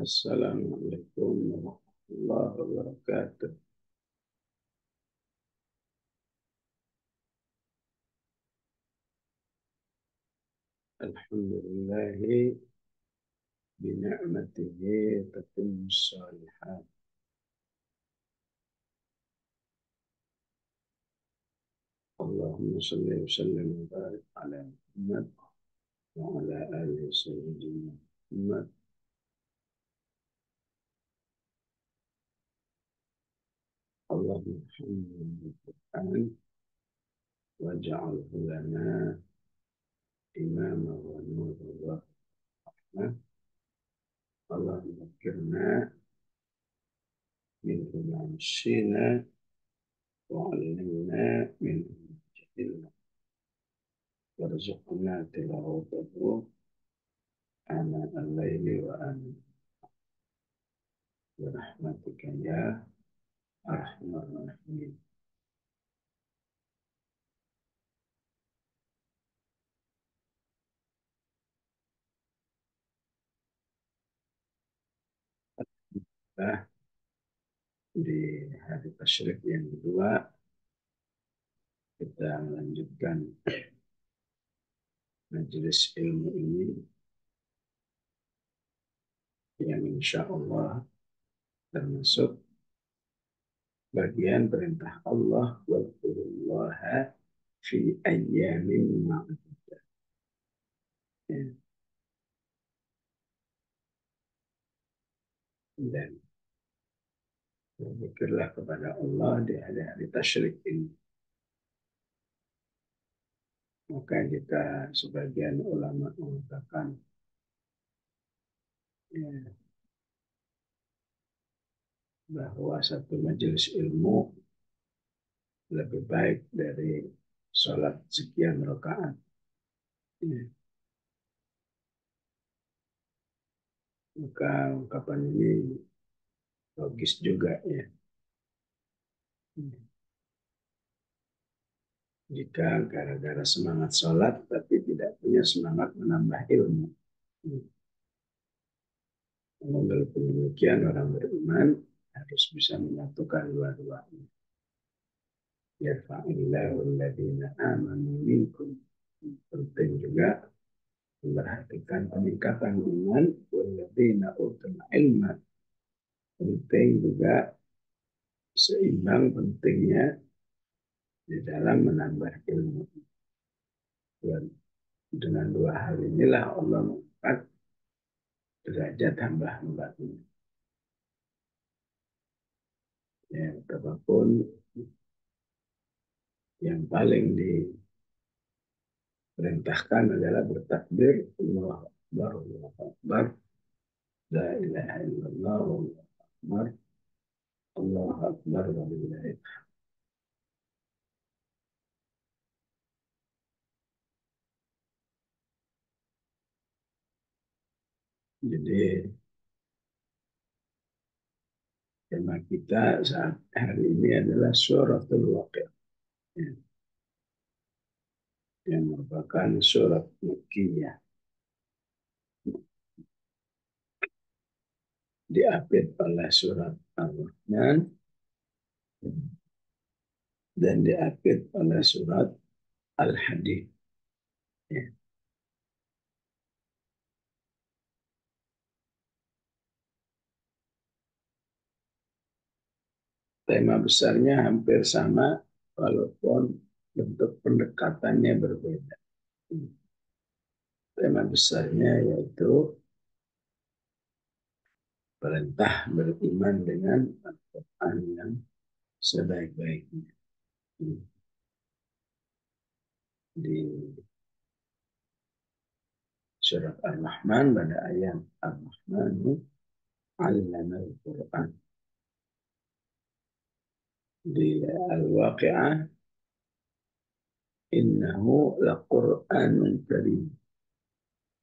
Assalamualaikum warahmatullahi wabarakatuh. Alhamdulillahi bini'matihi tatimmu shalihat. Allahumma salli wa sallim wa barik ala Muhammad wa ala alihi sayyidina Muhammad. Allahumma hamdana bil Qur'an waj'alhu lana imama wa nura wa rahmah. Allahumma kirna min ma nashina wa 'allimna min ma jahilna. Warzuqna tilawatahu ana al-laili wa ana birahmatika ya arhamar rahimin. Nah, di hari tasyrik yang kedua kita melanjutkan majelis ilmu ini yang insya Allah termasuk bagian perintah Allah wa'budullaha fi ayyamin ma'dudah. Ya, dan berzikirlah kepada Allah di hari-hari tasyrik ini. Maka kita sebagian ulama mengatakan ya, bahwa satu majelis ilmu lebih baik dari sholat sekian rakaat. Ya, maka ungkapan ini logis juga ya. Jika gara-gara semangat sholat tapi tidak punya semangat menambah ilmu. Walaupun demikian orang beriman harus bisa menyatukan dua-duanya. Yarfa'illahu alladhina amanu minkum. Penting juga memperhatikan peningkatan iman walladzina utul ilma. Penting juga seimbang pentingnya di dalam menambah ilmu. Dan dengan dua hal inilah Allah mengangkat derajat hamba-hambanya. Ya, apapun yang paling diperintahkan adalah bertakbir Allahu Akbar, Allahu Akbar, la ilaha illallah, Allahu Akbar, Allahu Akbar, walillahil hamd. Jadi tema kita saat hari ini adalah suratul Waqiah, yang merupakan surat Makkiyah, diapit oleh surat Al-Rahman dan diapit oleh surat Al-Hadid. Ya. Tema besarnya hampir sama, walaupun bentuk pendekatannya berbeda. Tema besarnya yaitu perintah beriman dengan Al-Quran yang sebaik-baiknya. Di surat Ar-Rahman pada ayat Ar-Rahmanu 'allamal Qur'an. Di Al-Waqi'ah innahu laqur'anun karim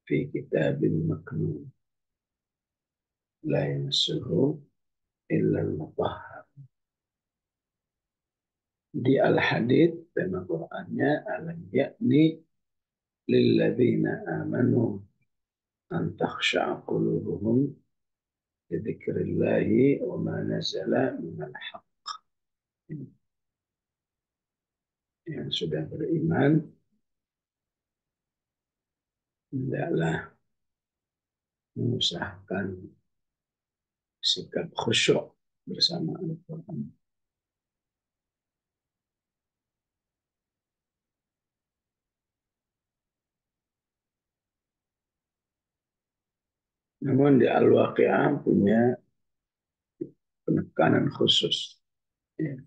fi kitabin maknun la yamassuhu illa al-mutahhar. Di Al-Hadid tema Qur'annya alam yakni lilladzina amanu an takhsha'a qulubuhum Bidzikrillahi wa ma nazala minal haqq. Yang sudah beriman hendaklah mengusahakan sikap khusyuk bersama Al-Quran. Namun di Al-Waqi'ah punya penekanan khusus. Ya.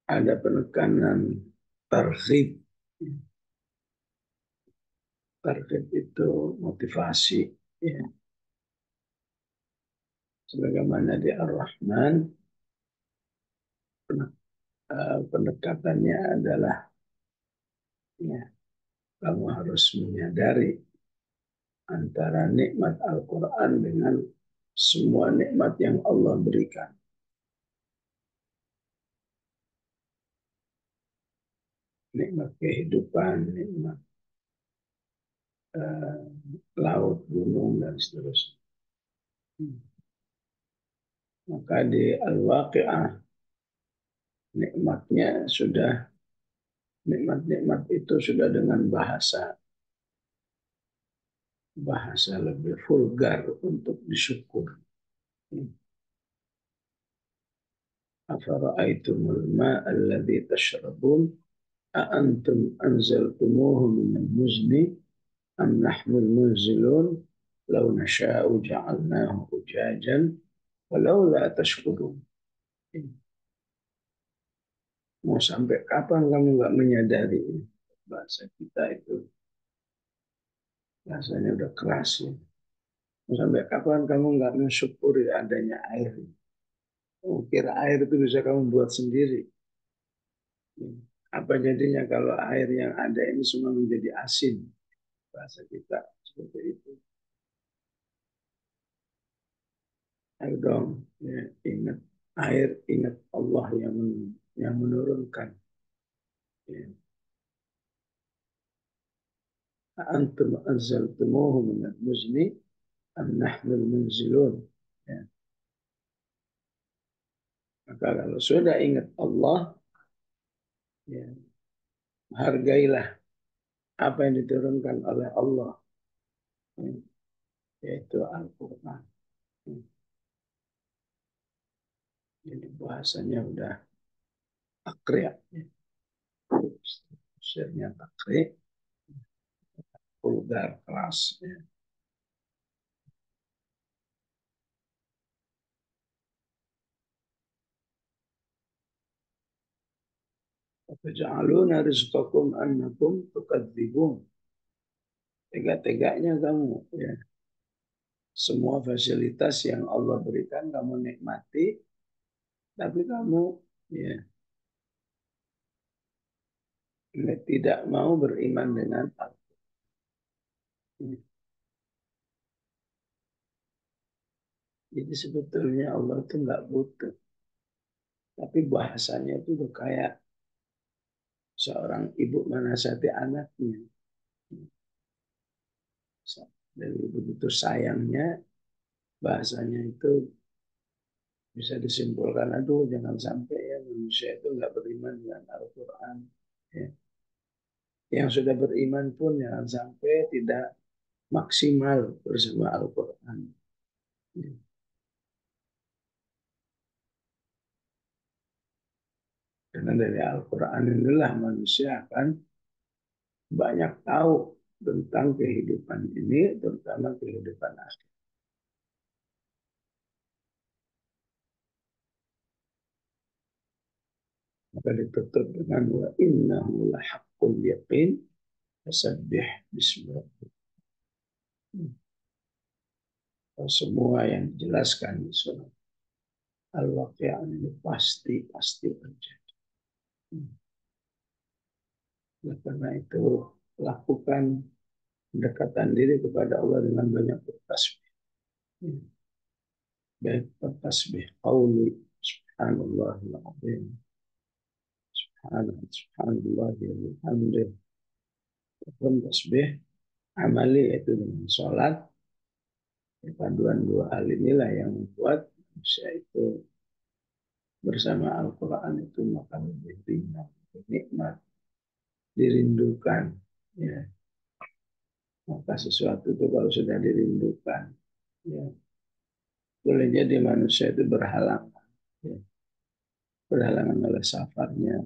Ada penekanan targhib. Targhib itu motivasi. Ya. Sebagaimana di Ar-Rahman, pendekatannya adalah ya, kamu harus menyadari antara nikmat Al-Quran dengan semua nikmat yang Allah berikan. Nikmat kehidupan, nikmat uh, laut, gunung, dan seterusnya. Maka di Al-Waqi'ah nikmat-nikmat itu sudah dengan bahasa lebih vulgar untuk disyukur. Afara'aitumul ma'a alladhi tashrabun a'antum anzaltumuhu minal muzni am nahnul munzilun law nasha'u ja'alnahu ujajan walau la tashkurun. Mau sampai kapan kamu nggak menyadari bahasa kita itu rasanya udah keras ya. Mau sampai kapan kamu nggak mensyukuri adanya air? Kira air itu bisa kamu buat sendiri. Apa jadinya kalau air yang ada ini semua menjadi asin? Bahasa kita seperti itu. Ayo dong, ya, ingat air, ingat Allah yang menurunkan. Ya. Antum anzaltumuhu minal muzni am nahnul munzilun. Ya. Maka kalau sudah ingat Allah, ya, hargailah apa yang diturunkan oleh Allah, ya, yaitu Al-Quran. Ya. Jadi bahasanya udah takriyat. Ya. Tafsirnya takriyat, vulgar, keras. Ya. Taj'aluna rizqakum annakum tukadzibun. Tega-teganya kamu, ya. Semua fasilitas yang Allah berikan kamu nikmati, tapi kamu ya tidak mau beriman dengan Allah. Jadi sebetulnya Allah itu nggak butuh, tapi bahasanya itu udah kayak seorang ibu menasihati anaknya. Dan begitu sayangnya bahasanya itu bisa disimpulkan, aduh jangan sampai ya manusia itu nggak beriman dengan Al-Quran. Ya. Yang sudah beriman pun jangan sampai tidak maksimal bersama Al-Quran. Ya. Karena dari Al-Quran inilah manusia akan banyak tahu tentang kehidupan ini, terutama kehidupan akhir. Maka ditutup dengan wa innahu lahaqqul yaqin fasabbih bismi rabbik. Semua yang dijelaskan di surat Al-Waqi'ah ini pasti terjadi. Oleh karena itu lakukan pendekatan diri kepada Allah dengan banyak bertasbih. Baik bertasbih qauli subhanallahil azim, subhanallah wa bihamdih, ataupun tasbih amali yaitu dengan sholat Paduan dua hal inilah yang membuat manusia itu bersama Al-Quran itu maka lebih ringan, lebih nikmat, dirindukan. Ya. Maka sesuatu itu kalau sudah dirindukan, ya, boleh jadi manusia itu berhalangan. Ya. Berhalangan oleh safarnya,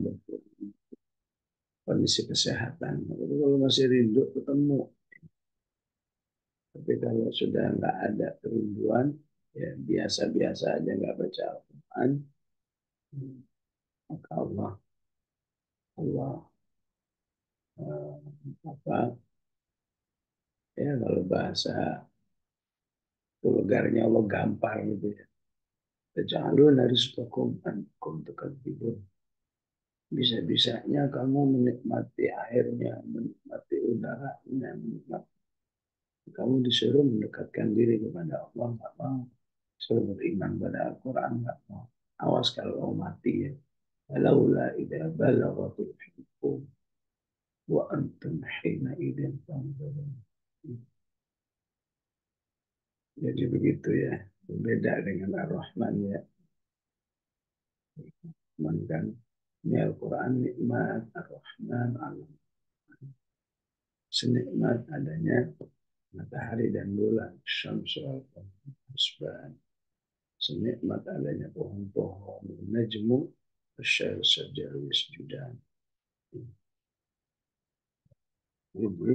kondisi kesehatan. Tapi kalau masih rindu ketemu. Tapi kalau sudah nggak ada kerinduan, ya biasa-biasa aja nggak baca Al-Quran, maka Allah eh, apa ya kalau bahasa vulgarnya Allah gampar gitu ya. Taj'alun rizqakum ankum tukadzibun. Bisa-bisanya kamu menikmati airnya, menikmati udaranya, menikmati. Kamu disuruh mendekatkan diri kepada Allah, nggak mau. Suruh beriman pada Al-Quran, nggak mau. Awas kalau mau mati ya. Walaula idza balaghatul hulqum wa antum hina idzin tanzurun. Jadi begitu ya. Berbeda dengan Ar-Rahman ya. Rahman kan ini Al-Quran nikmat, Ar-Rahman alam. Senikmat adanya matahari dan bulan, syamsu al-husban. Senikmat adanya pohon-pohon, najmu, asyar sajar yasjudan. Jadi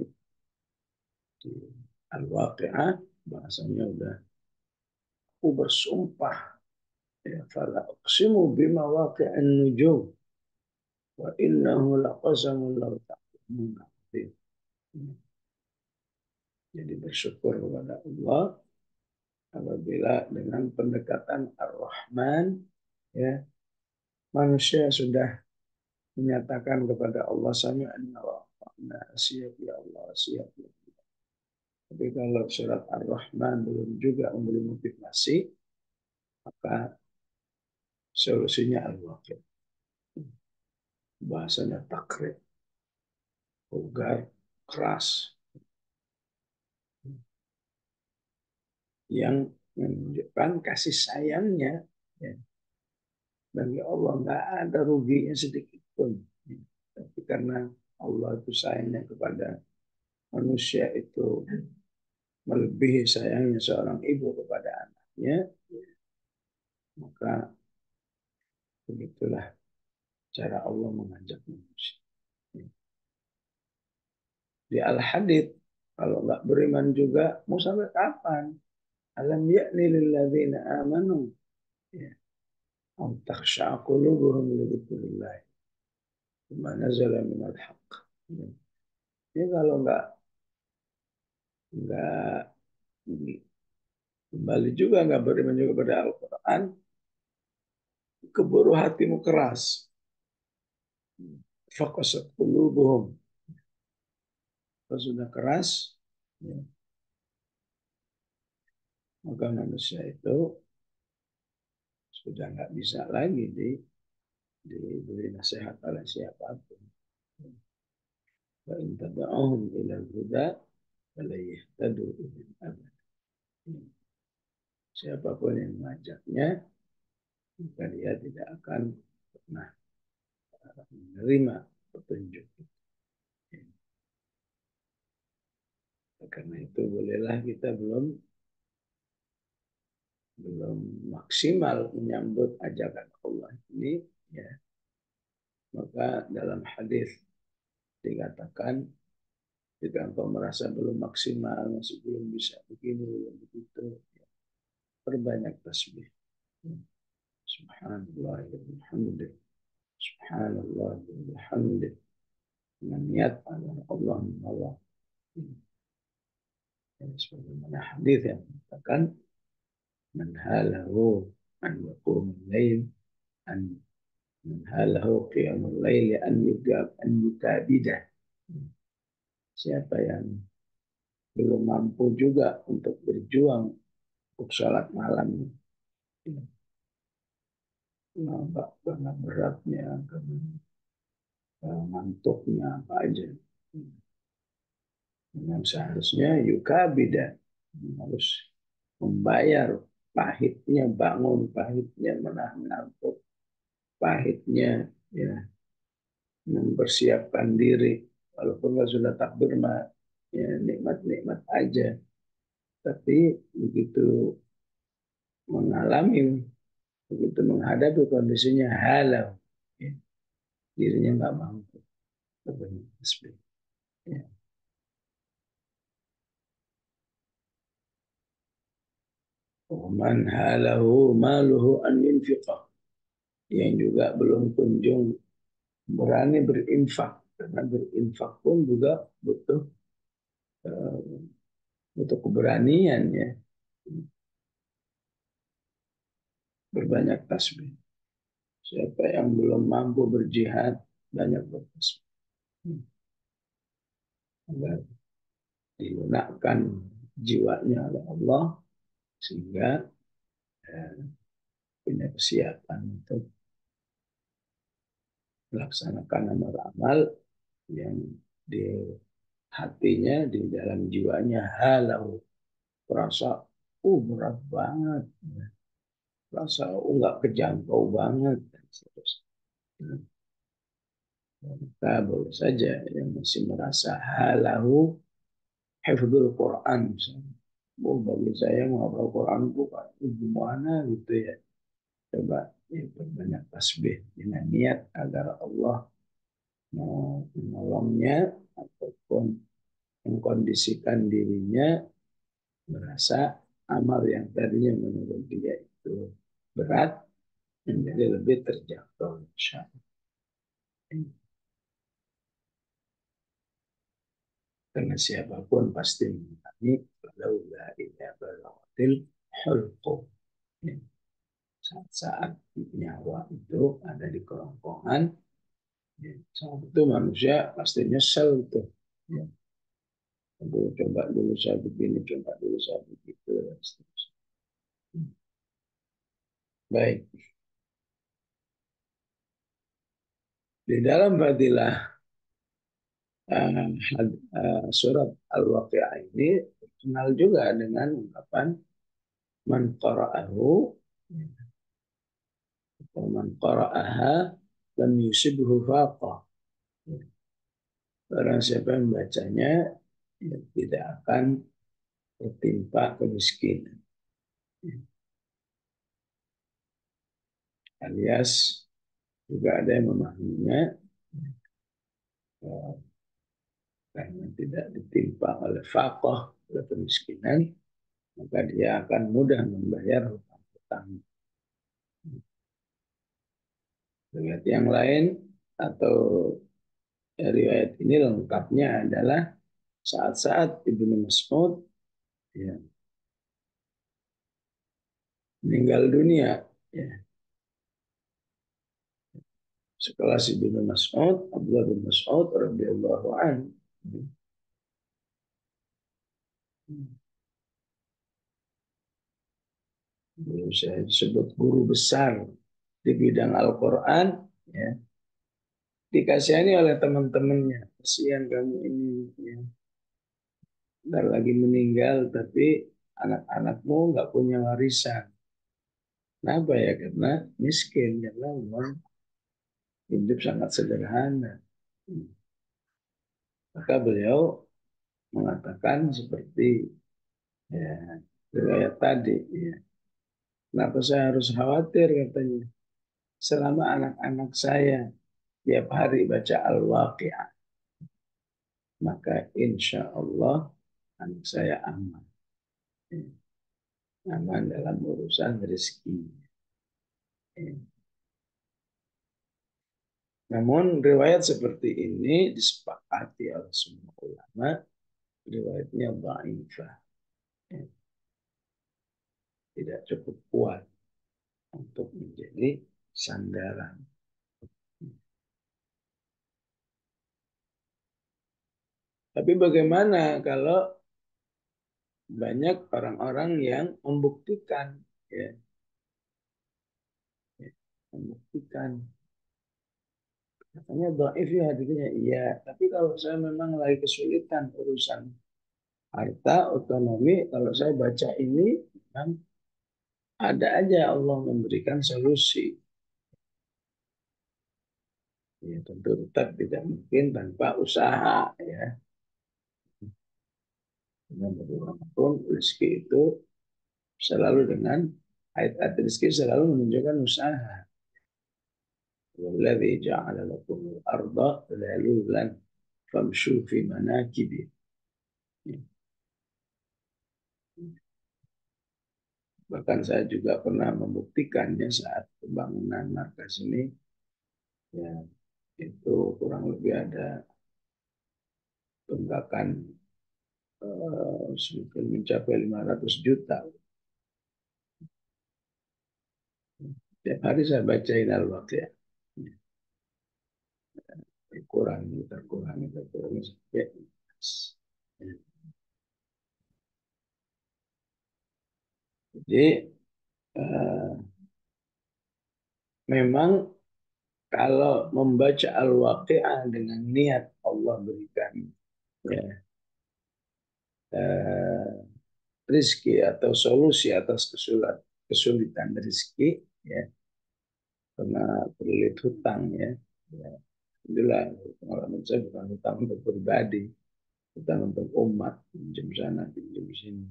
Al-Waqi'ah bahasanya udah aku bersumpah ya fala uqsimu bima waqi'an nujum wa innahu laqasamun law ta'lamun. Jadi bersyukur kepada Allah apabila dengan pendekatan Ar-Rahman ya manusia sudah menyatakan kepada Allah sami Allah siap ya Allah siap ya Allah. Tapi kalau surat Ar-Rahman belum juga memberi motivasi maka solusinya Al-Waqi. Bahasanya takrib, vulgar, keras yang menunjukkan kasih sayangnya ya. Bagi Allah nggak ada ruginya sedikit pun. Tapi karena Allah itu sayangnya kepada manusia itu melebihi sayangnya seorang ibu kepada anaknya, maka begitulah cara Allah mengajak manusia. Di Al-Hadid, kalau nggak beriman juga, mau sampai kapan? Alam ya'ni lilladzina amanu. Ya. Am takhsha'a qulubuhum li dzikrillah. Bima nazala minal haqq. Ya. Ini kalau nggak kembali juga nggak beriman juga pada Al-Quran, keburu hatimu keras. Faqasat qulubuhum. Kalau sudah keras, ya, maka manusia itu sudah nggak bisa lagi diberi nasihat oleh siapapun. Wa in tad'uhum ila al-huda fala yahtadu abad. Siapapun yang mengajaknya, maka dia tidak akan pernah menerima petunjuk. Karena itu bolehlah kita belum maksimal menyambut ajakan Allah ini, ya. Maka dalam hadis dikatakan jika engkau merasa belum maksimal, masih belum bisa begini, belum begitu, ya, perbanyak tasbih. Subhanallah, alhamdulillah. Subhanallah, alhamdulillah. Dengan niat Allah menolong. Sebagaimana hadis yang mengatakan man halahu an yaqum al-lail an man halahu qiyamul lail an yukabida. Siapa yang belum mampu juga untuk berjuang untuk sholat malam, karena beratnya, karena ngantuknya apa aja. Yang seharusnya yukabida harus membayar pahitnya bangun, pahitnya menahan ngantuk, pahitnya ya mempersiapkan diri. Walaupun nggak sudah takbir mah ya nikmat-nikmat aja. Tapi begitu mengalami, begitu menghadapi kondisinya halau, ya, dirinya nggak mampu. Ya. Waman halahu maluhu an yunfiqah. Yang juga belum kunjung berani berinfak. Karena berinfak pun juga butuh butuh keberanian ya. Berbanyak tasbih. Siapa yang belum mampu berjihad, banyak bertasbih. Agar digunakan jiwanya oleh Allah sehingga eh, punya kesiapan untuk melaksanakan amal-amal yang di hatinya, di dalam jiwanya halau merasa berat banget, merasa nggak kejangkau banget dan seterusnya. Maka boleh saja yang masih merasa halau hafidul Quran misalnya. Oh, bagi saya menghafal Quran bukan gimana gitu ya. Coba ya, banyak tasbih dengan niat agar Allah mau menolongnya ataupun mengkondisikan dirinya merasa amal yang tadinya menurut dia itu berat menjadi lebih terjangkau insya Allah. Karena siapapun pasti mengalami walau la ilaha balaghatil hulqum. Saat-saat nyawa itu ada di kerongkongan, ya, saat itu manusia pasti nyesel itu. Ya, aduh, coba dulu saya begini, coba dulu saya begitu. Dan seterusnya. Baik, di dalam fadilah surat Al-Waqi'ah ini kenal juga dengan ungkapan man qara'ahu atau man qara'aha lam yusibhu faqah. Barang siapa yang membacanya ya, tidak akan tertimpa kemiskinan. Alias juga ada yang memahaminya eh, karena tidak ditimpa oleh faqah, oleh kemiskinan, maka dia akan mudah membayar hutang-hutang. Riwayat yang lain atau riwayat ini lengkapnya adalah saat-saat Ibnu Mas'ud ya, meninggal dunia. Ya. Sekelas Ibnu Mas'ud, Abdullah bin Mas'ud radhiyallahu anhu. Saya disebut guru besar di bidang Al-Quran, ya, dikasihani oleh teman-temannya. Kasihan kamu ini, ya, dan lagi meninggal, tapi anak-anakmu nggak punya warisan. Kenapa ya? Karena miskin, karena memang hidup sangat sederhana. Maka beliau mengatakan seperti ya, riwayat tadi, ya. Kenapa saya harus khawatir katanya? Selama anak-anak saya tiap hari baca Al-Waqi'ah, maka insya Allah anak saya aman. Aman dalam urusan rezeki. Namun riwayat seperti ini disepakati oleh semua ulama, riwayatnya dhaifah. Tidak cukup kuat untuk menjadi sandaran. Tapi bagaimana kalau banyak orang-orang yang membuktikan, ya, ya, membuktikan katanya dhaif ya hadisnya iya, tapi kalau saya memang lagi kesulitan urusan harta, otonomi. Kalau saya baca ini, memang ada aja Allah memberikan solusi. Ya, tentu tetap tidak mungkin tanpa usaha. Ya, dengan bagaimanapun rezeki itu selalu dengan ayat-ayat rezeki selalu menunjukkan usaha. Walladzi ja'ala lakumul arda dhalulan famshu fi manakibi. Bahkan saya juga pernah membuktikannya saat pembangunan markas ini, ya, itu kurang lebih ada tunggakan mencapai 500 juta. Tiap hari saya bacain Al-Waqiah. Dikurangi, terkurangi, terkurangi sampai. Jadi eh, memang kalau membaca Al-Waqiah dengan niat Allah berikan, ya, eh, rizki atau solusi atas kesulitan rizki, ya, karena terlilit hutang, ya, ya. Itulah pengalaman saya, bukan hutang untuk pribadi, hutang untuk umat, pinjam sana, pinjam sini.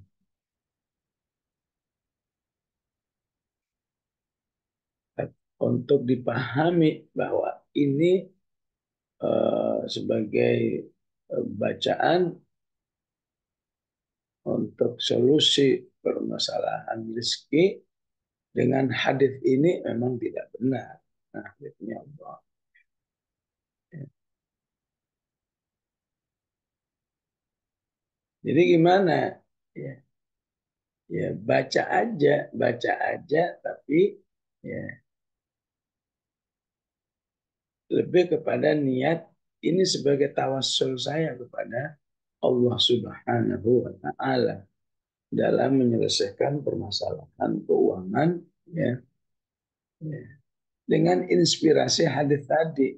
Untuk dipahami bahwa ini sebagai bacaan untuk solusi permasalahan rezeki, dengan hadis ini memang tidak benar. Nah, hadisnya Allah. Jadi gimana? Ya, ya baca aja, tapi ya lebih kepada niat ini sebagai tawassul saya kepada Allah Subhanahu wa taala dalam menyelesaikan permasalahan keuangan, ya, ya. Dengan inspirasi hadis tadi.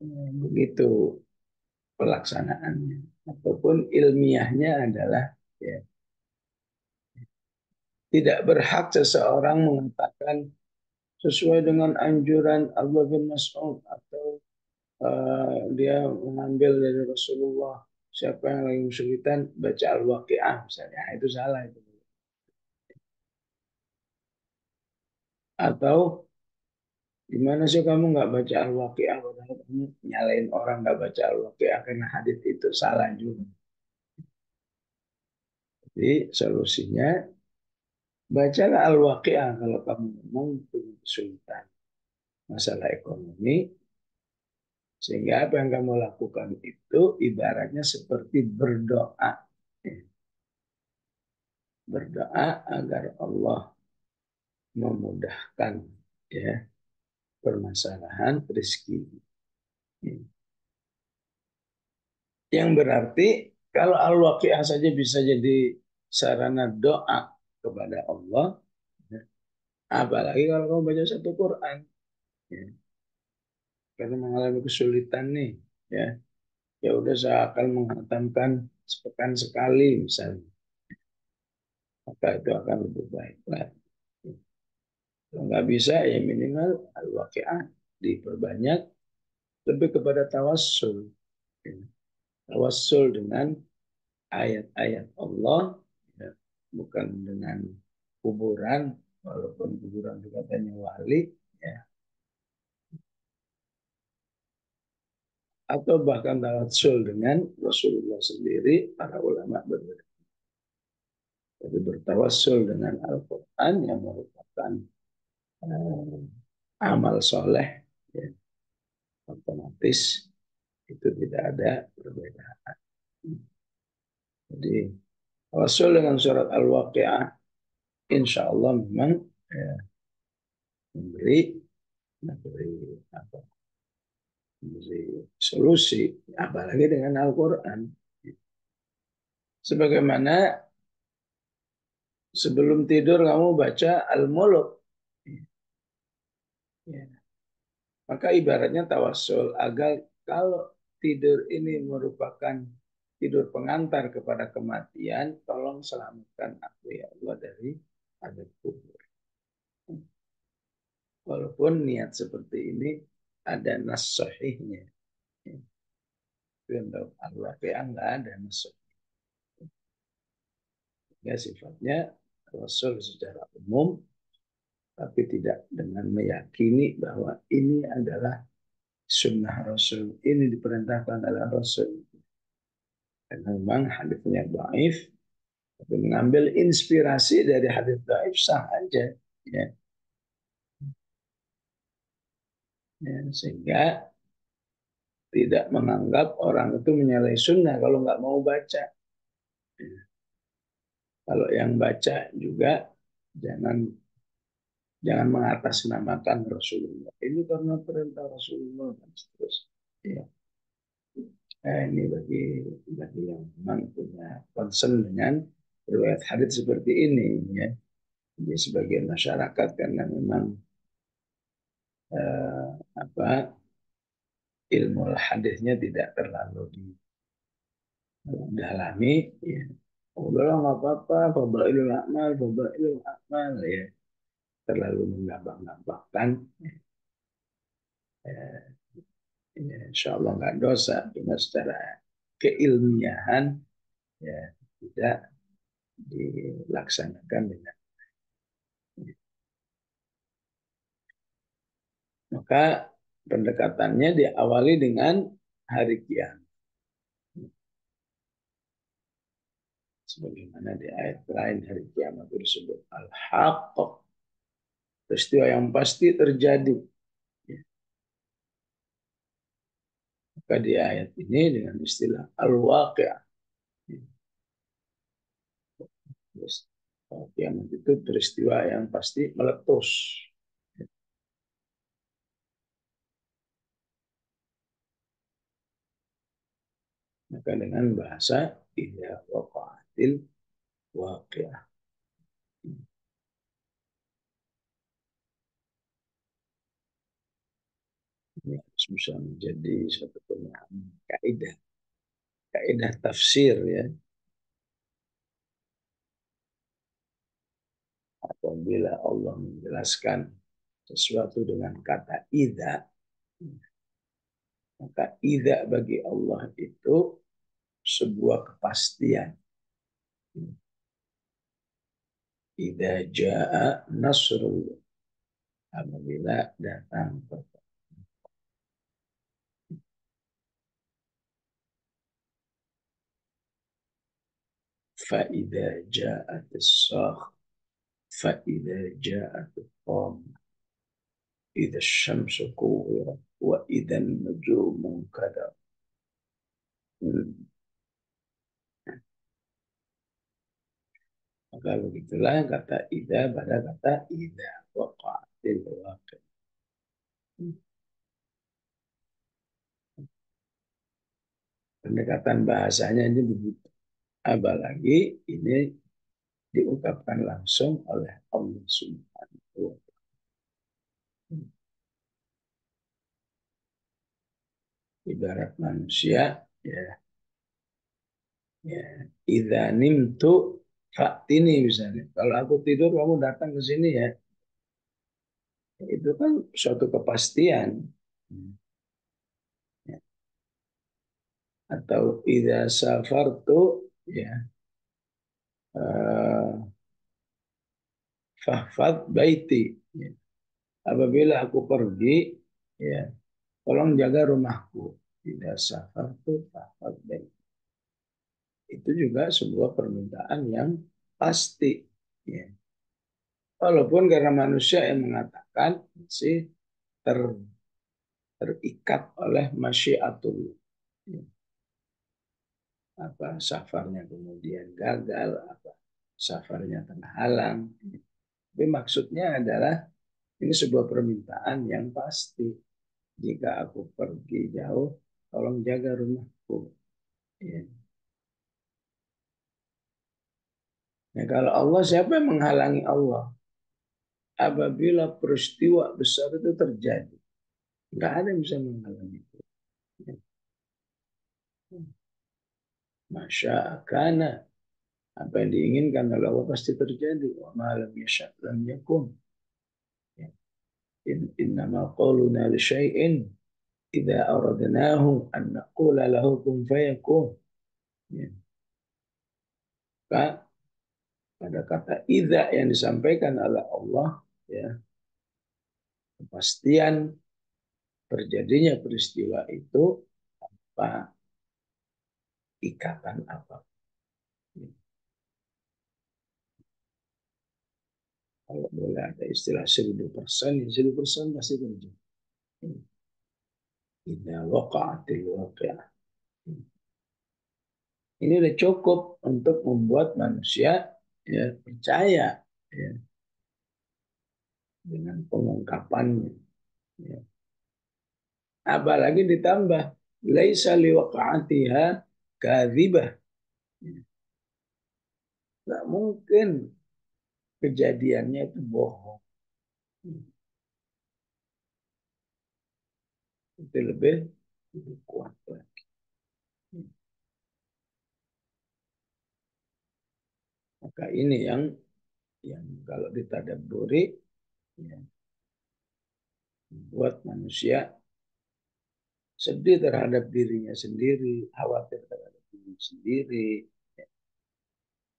Ya, begitu pelaksanaannya ataupun ilmiahnya adalah, ya, tidak berhak seseorang mengatakan sesuai dengan anjuran Abdullah bin Mas'ud atau dia mengambil dari Rasulullah, siapa yang lagi kesulitan baca Al-Waqiah misalnya. Nah, itu salah itu. Atau gimana sih kamu nggak baca Al-Waqiah padahal kamu nyalain orang nggak baca Al-Waqiah karena hadis itu, salah juga. Jadi solusinya bacalah Al-Waqiah kalau kamu memang punya kesulitan masalah ekonomi, sehingga apa yang kamu lakukan itu ibaratnya seperti berdoa. Berdoa agar Allah memudahkan, ya, permasalahan rezeki. Yang berarti kalau Al-Waqiah saja bisa jadi sarana doa kepada Allah, ya, apalagi kalau kamu baca satu Quran, ya, karena mengalami kesulitan nih, ya, ya udah saya akan menghatamkan sepekan sekali misalnya, maka itu akan lebih baik lah. Kalau nggak bisa ya minimal Al-Waqiah diperbanyak, lebih kepada tawassul, ya. Tawassul dengan ayat-ayat Allah, ya, bukan dengan kuburan, walaupun kuburan juga katanya wali, ya, atau bahkan tawassul dengan Rasulullah sendiri. Para ulama berbeda. Jadi bertawassul dengan Al-Quran yang merupakan eh, amal soleh, ya, otomatis itu tidak ada perbedaan. Jadi tawassul dengan surat Al-Waqiah insya Allah memang eh, memberi memberi apa, memberi solusi, apalagi dengan Al-Quran. Sebagaimana sebelum tidur kamu baca Al-Muluk, ya, maka ibaratnya tawasul agar kalau tidur ini merupakan tidur pengantar kepada kematian, tolong selamatkan aku ya Allah dari azab kubur. Walaupun niat seperti ini ada nas sahihnya. Untuk al-waqi'ah nggak ada nas sahih. Ya, sifatnya Rasul secara umum, tapi tidak dengan meyakini bahwa ini adalah sunnah Rasul. Ini diperintahkan oleh Rasul. Karena memang hadisnya dhaif, tapi mengambil inspirasi dari hadis dhaif sah aja. Ya. Ya, sehingga tidak menganggap orang itu menyalahi sunnah kalau nggak mau baca. Ya. Kalau yang baca juga jangan jangan mengatasnamakan Rasulullah. Ini karena perintah Rasulullah dan seterusnya. Ya. Ini bagi yang memang punya concern dengan riwayat hadis seperti ini, ya. Jadi sebagian masyarakat karena memang eh, apa ilmu hadisnya tidak terlalu didalami, ya. Udahlah nggak apa-apa, fadailul amal, ya. Terlalu menggampang-gampangkan, ya. Ya, insya Allah nggak dosa, cuma secara keilmiahan ya tidak dilaksanakan dengan. Maka pendekatannya diawali dengan hari kiamat. Sebagaimana di ayat lain hari kiamat itu disebut al-haqq, peristiwa yang pasti terjadi. Ya. Maka di ayat ini dengan istilah al-waqi'ah. Ya. Terus, kiamat itu peristiwa yang pasti meletus. Ya. Maka dengan bahasa idza waqa'atil waqi'ah. Ini harus bisa menjadi suatu pemahaman kaidah, kaidah tafsir, ya. Apabila Allah menjelaskan sesuatu dengan kata idza, maka idza bagi Allah itu sebuah kepastian. Idza jaa nasrullah, apabila datang fa idza jaat as-sakh fa idza jaat al-qam idza asy-syamsu kuwirat wa idza an-nujumu kadar. Maka begitulah kata idza pada kata idza waqa'atil waqi'. Pendekatan bahasanya ini begitu. Apalagi ini diungkapkan langsung oleh Allah Subhanahu wa Ta'ala. Ibarat manusia, ya, ya, idza nimtu fa'tini misalnya. Kalau aku tidur kamu datang ke sini, ya. Itu kan suatu kepastian. Ya. Atau idza safartu, ya, fahfad baiti. Ya. Apabila aku pergi, ya, tolong jaga rumahku. Idza safartu fahfad baiti. Itu juga sebuah permintaan yang pasti. Ya. Walaupun karena manusia yang mengatakan masih ter, terikat oleh masyiatullah. Ya. Apa safarnya kemudian gagal, apa safarnya terhalang. Tapi maksudnya adalah ini sebuah permintaan yang pasti. Jika aku pergi jauh, tolong jaga rumahku. Ya. Nah, kalau Allah, siapa yang menghalangi Allah? Apabila peristiwa besar itu terjadi, nggak ada yang bisa menghalangi itu. Masya karena apa yang diinginkan oleh Allah pasti terjadi. Wa ma lam yasha' lam yakun. Ya. Innama qawluna li syai'in idza aradnahu an naqula lahu kun fayakun. Ya. Pada kata idza yang disampaikan oleh Allah, ya, kepastian terjadinya peristiwa itu apa ikatan apa. Ya. Kalau boleh ada istilah 1000%, ya 1000% pasti terjadi. Idza waqa'atil waqi'ah. Ini udah cukup untuk membuat manusia ya percaya ya, dengan pengungkapannya. Ya. Apalagi ditambah laisa liwaqa'atiha kadzibah. Nggak mungkin kejadiannya itu bohong. Itu lebih kuat lagi. Maka ini yang kalau ditadabburi ya, buat manusia sedih terhadap dirinya sendiri, khawatir terhadap dirinya sendiri. Ya.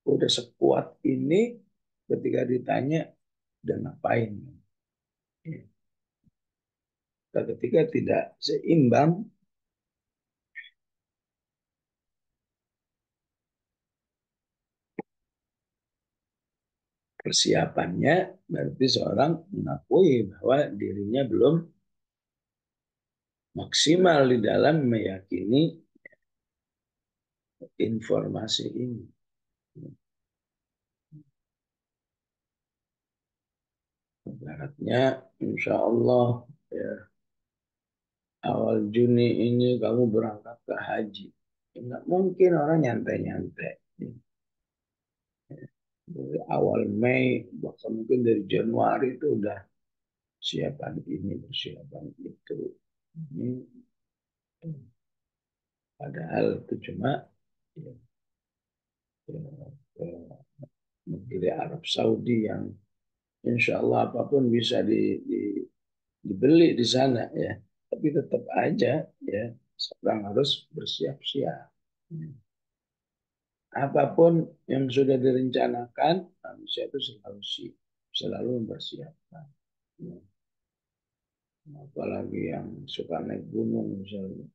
Udah sekuat ini ketika ditanya, udah ngapain? Ya. Ketika tidak seimbang, persiapannya berarti seorang mengakui bahwa dirinya belum maksimal di dalam meyakini informasi ini. Baratnya, insya Allah ya, awal Juni ini kamu berangkat ke haji. Enggak mungkin orang nyantai-nyantai. Dari awal Mei, bahkan mungkin dari Januari itu udah siapan ini, persiapan itu. Ini, padahal itu cuma ya, ya, ya, negeri Arab Saudi yang insya Allah apapun bisa dibeli di sana ya. Tapi tetap aja ya seorang harus bersiap-siap. Apapun yang sudah direncanakan, manusia itu selalu mempersiapkan. Ya. Apalagi yang suka naik gunung misalnya.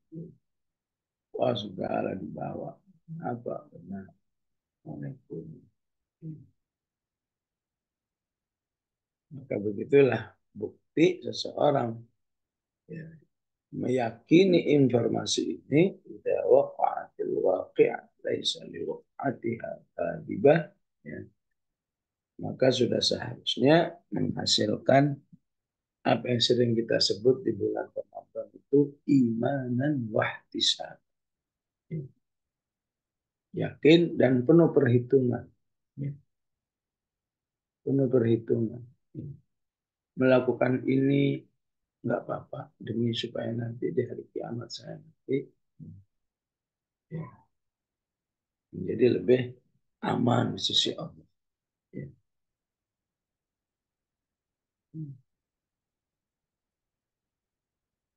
Wah segala dibawa. Apa benar mau naik gunung. Maka begitulah bukti seseorang ya, meyakini informasi ini idza waqa'atil waqi'ah laisa liwaqa'atiha kadhibah ya, maka sudah seharusnya menghasilkan apa yang sering kita sebut di bulan Ramadan itu imanan wahtisab. Yakin dan penuh perhitungan. Ya, penuh perhitungan. Ya. Melakukan ini nggak apa-apa demi supaya nanti di hari kiamat saya nanti ya, menjadi lebih aman di sisi Allah. Ya.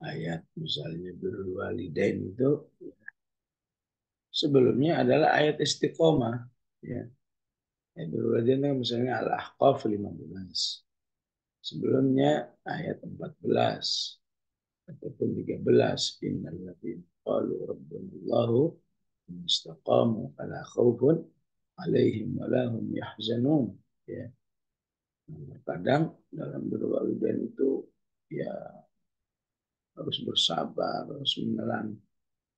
Ayat misalnya berwalidain itu sebelumnya adalah ayat istiqomah. Ya. Ayat berwalidain itu misalnya Al-Ahqaf 15. Sebelumnya ayat 14 ataupun 13. Innal ladzina qalu rabbunallahu istaqamu fala khaufun alaihim wala hum yahzanun. Ya. Kadang dalam berwalidain itu ya harus bersabar, harus menelan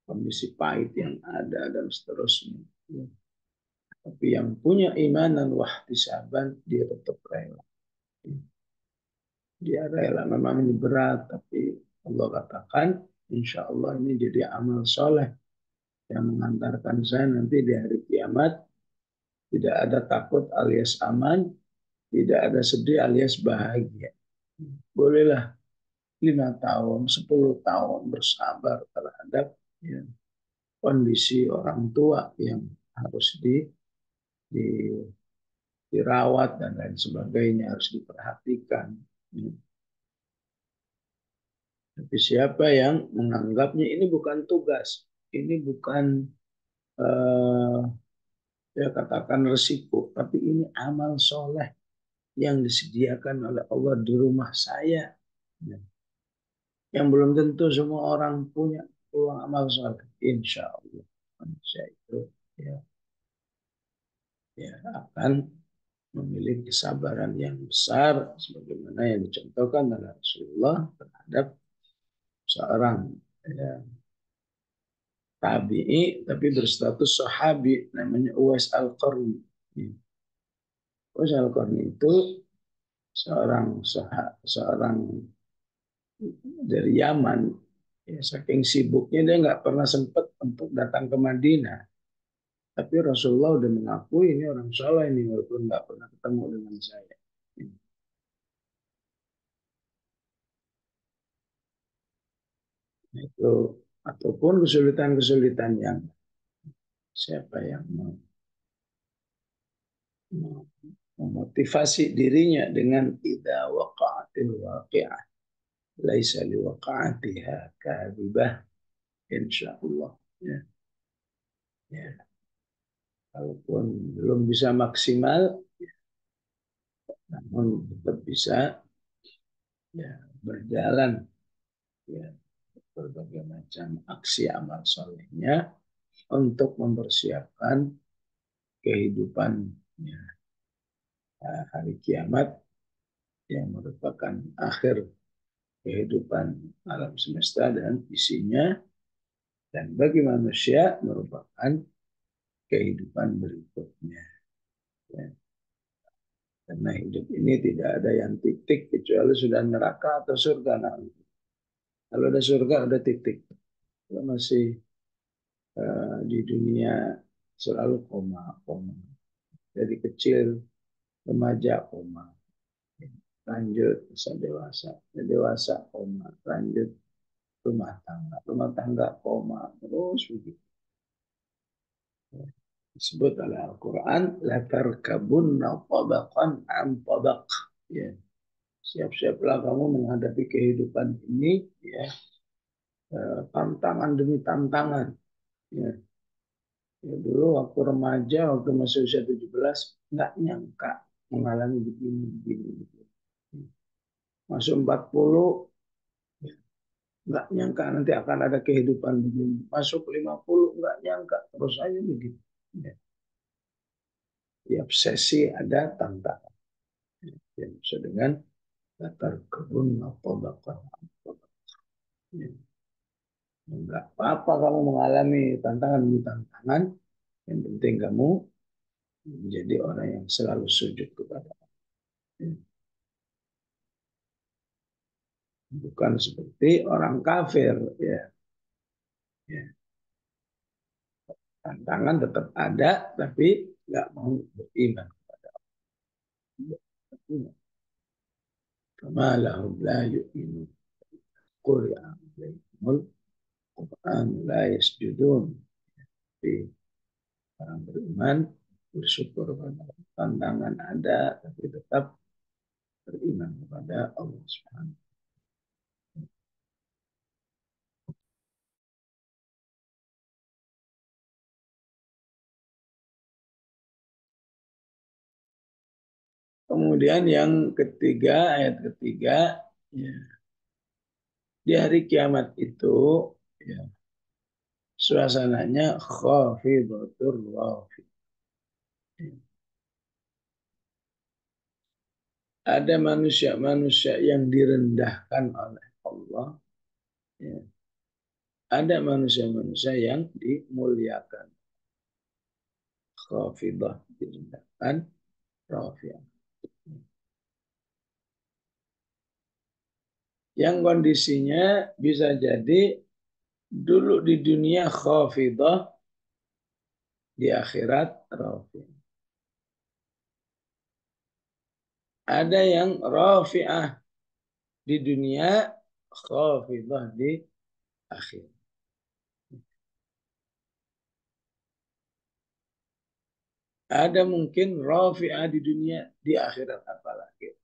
kondisi pahit yang ada dan seterusnya. Ya. Tapi yang punya iman dan wahtisaban dia tetap rela. Dia rela memang ini berat, tapi Allah katakan insya Allah ini jadi amal soleh yang mengantarkan saya nanti di hari kiamat tidak ada takut alias aman, tidak ada sedih alias bahagia. Bolehlah 5 tahun, 10 tahun bersabar terhadap ya, kondisi orang tua yang harus di, dirawat dan lain sebagainya, harus diperhatikan. Tapi siapa yang menganggapnya ini bukan tugas, ini bukan eh, ya katakan resiko, tapi ini amal soleh yang disediakan oleh Allah di rumah saya. Ya. Yang belum tentu semua orang punya peluang amal soleh. Insya Allah manusia itu ya, ya akan memiliki kesabaran yang besar sebagaimana yang dicontohkan oleh Rasulullah terhadap seorang ya, tabi'i tapi berstatus sahabi namanya Uwais Al-Qarni. Ya. Uwais Al-Qarni itu seorang dari Yaman. Ya, saking sibuknya dia nggak pernah sempat untuk datang ke Madinah. Tapi Rasulullah udah mengakui ini orang soleh ini walaupun nggak pernah ketemu dengan saya. Itu ataupun kesulitan-kesulitan yang siapa yang memotivasi dirinya dengan idza waqa'atil waqi'ah laisa liwaqa'atiha kadhibah insyaallah ya. Ya, walaupun belum bisa maksimal namun tetap bisa ya berjalan ya berbagai macam aksi amal solehnya untuk mempersiapkan kehidupan ya, hari kiamat yang merupakan akhir kehidupan alam semesta dan isinya dan bagi manusia merupakan kehidupan berikutnya. Ya. Karena hidup ini tidak ada yang titik kecuali sudah neraka atau surga. Nah, kalau ada surga ada titik. Kalau masih di dunia selalu koma, koma. Dari kecil, remaja koma, lanjut masa dewasa, dewasa koma, lanjut rumah tangga koma, terus begitu. Disebut oleh Al-Quran, latar kabun tabaqan am tabaq. Ya, siap-siaplah kamu menghadapi kehidupan ini, ya, tantangan demi tantangan. Ya, ya, dulu waktu remaja, waktu masih usia 17, nggak nyangka mengalami begini, begini, begini. Masuk 40, nggak nyangka nanti akan ada kehidupan begini. Masuk 50, nggak nyangka. Terus aja begitu. Ya. Tiap sesi ada tantangan. Yang bisa dengan latar kebun atau bakar. Ya. Enggak apa-apa kamu mengalami tantangan demi tantangan. Yang penting kamu menjadi orang yang selalu sujud kepada Allah. Bukan seperti orang kafir. Ya. Ya. Tantangan tetap ada, tapi nggak mau beriman kepada Allah. Kama lahum la yu'minun. Qul ya'alaihimul Quran la yasjudun. Tapi orang beriman bersyukur pada tantangan ada, tapi tetap beriman kepada Allah Subhanahu. Kemudian yang ketiga, ayat ketiga, ya, di hari kiamat itu ya, suasananya khafidatur rafi. Ada manusia-manusia yang direndahkan oleh Allah. Ya. Ada manusia-manusia yang dimuliakan. Khafidah direndahkan, rafi'ah. Yang kondisinya bisa jadi dulu di dunia khafidah, di akhirat rafi'ah. Ada yang rafi'ah di dunia, khafidah di akhirat. Ada mungkin rafi'ah di dunia, di akhirat apalagi.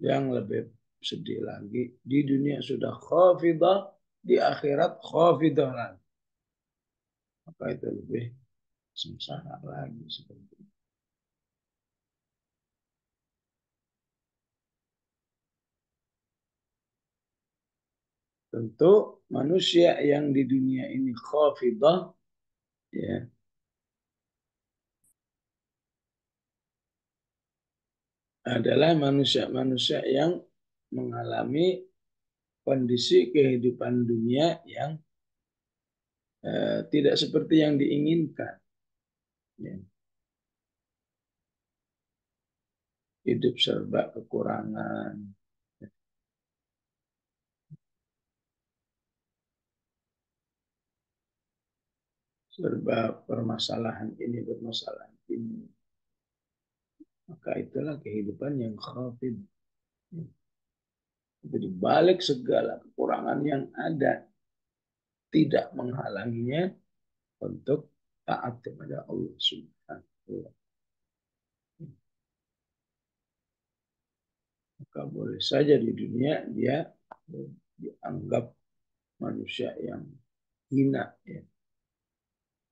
Yang lebih sedih lagi, di dunia sudah khafidah, di akhirat khafidah lagi. Maka itu lebih sengsara lagi seperti itu. Tentu manusia yang di dunia ini khafidah, ya, adalah manusia-manusia yang mengalami kondisi kehidupan dunia yang tidak seperti yang diinginkan. Ya. Hidup serba kekurangan, serba permasalahan ini, permasalahan ini. Maka itulah kehidupan yang khafid. Jadi balik segala kekurangan yang ada, tidak menghalanginya untuk taat kepada Allah Subhanahu wa Ta'ala. Maka boleh saja di dunia dia dianggap manusia yang hina, ya,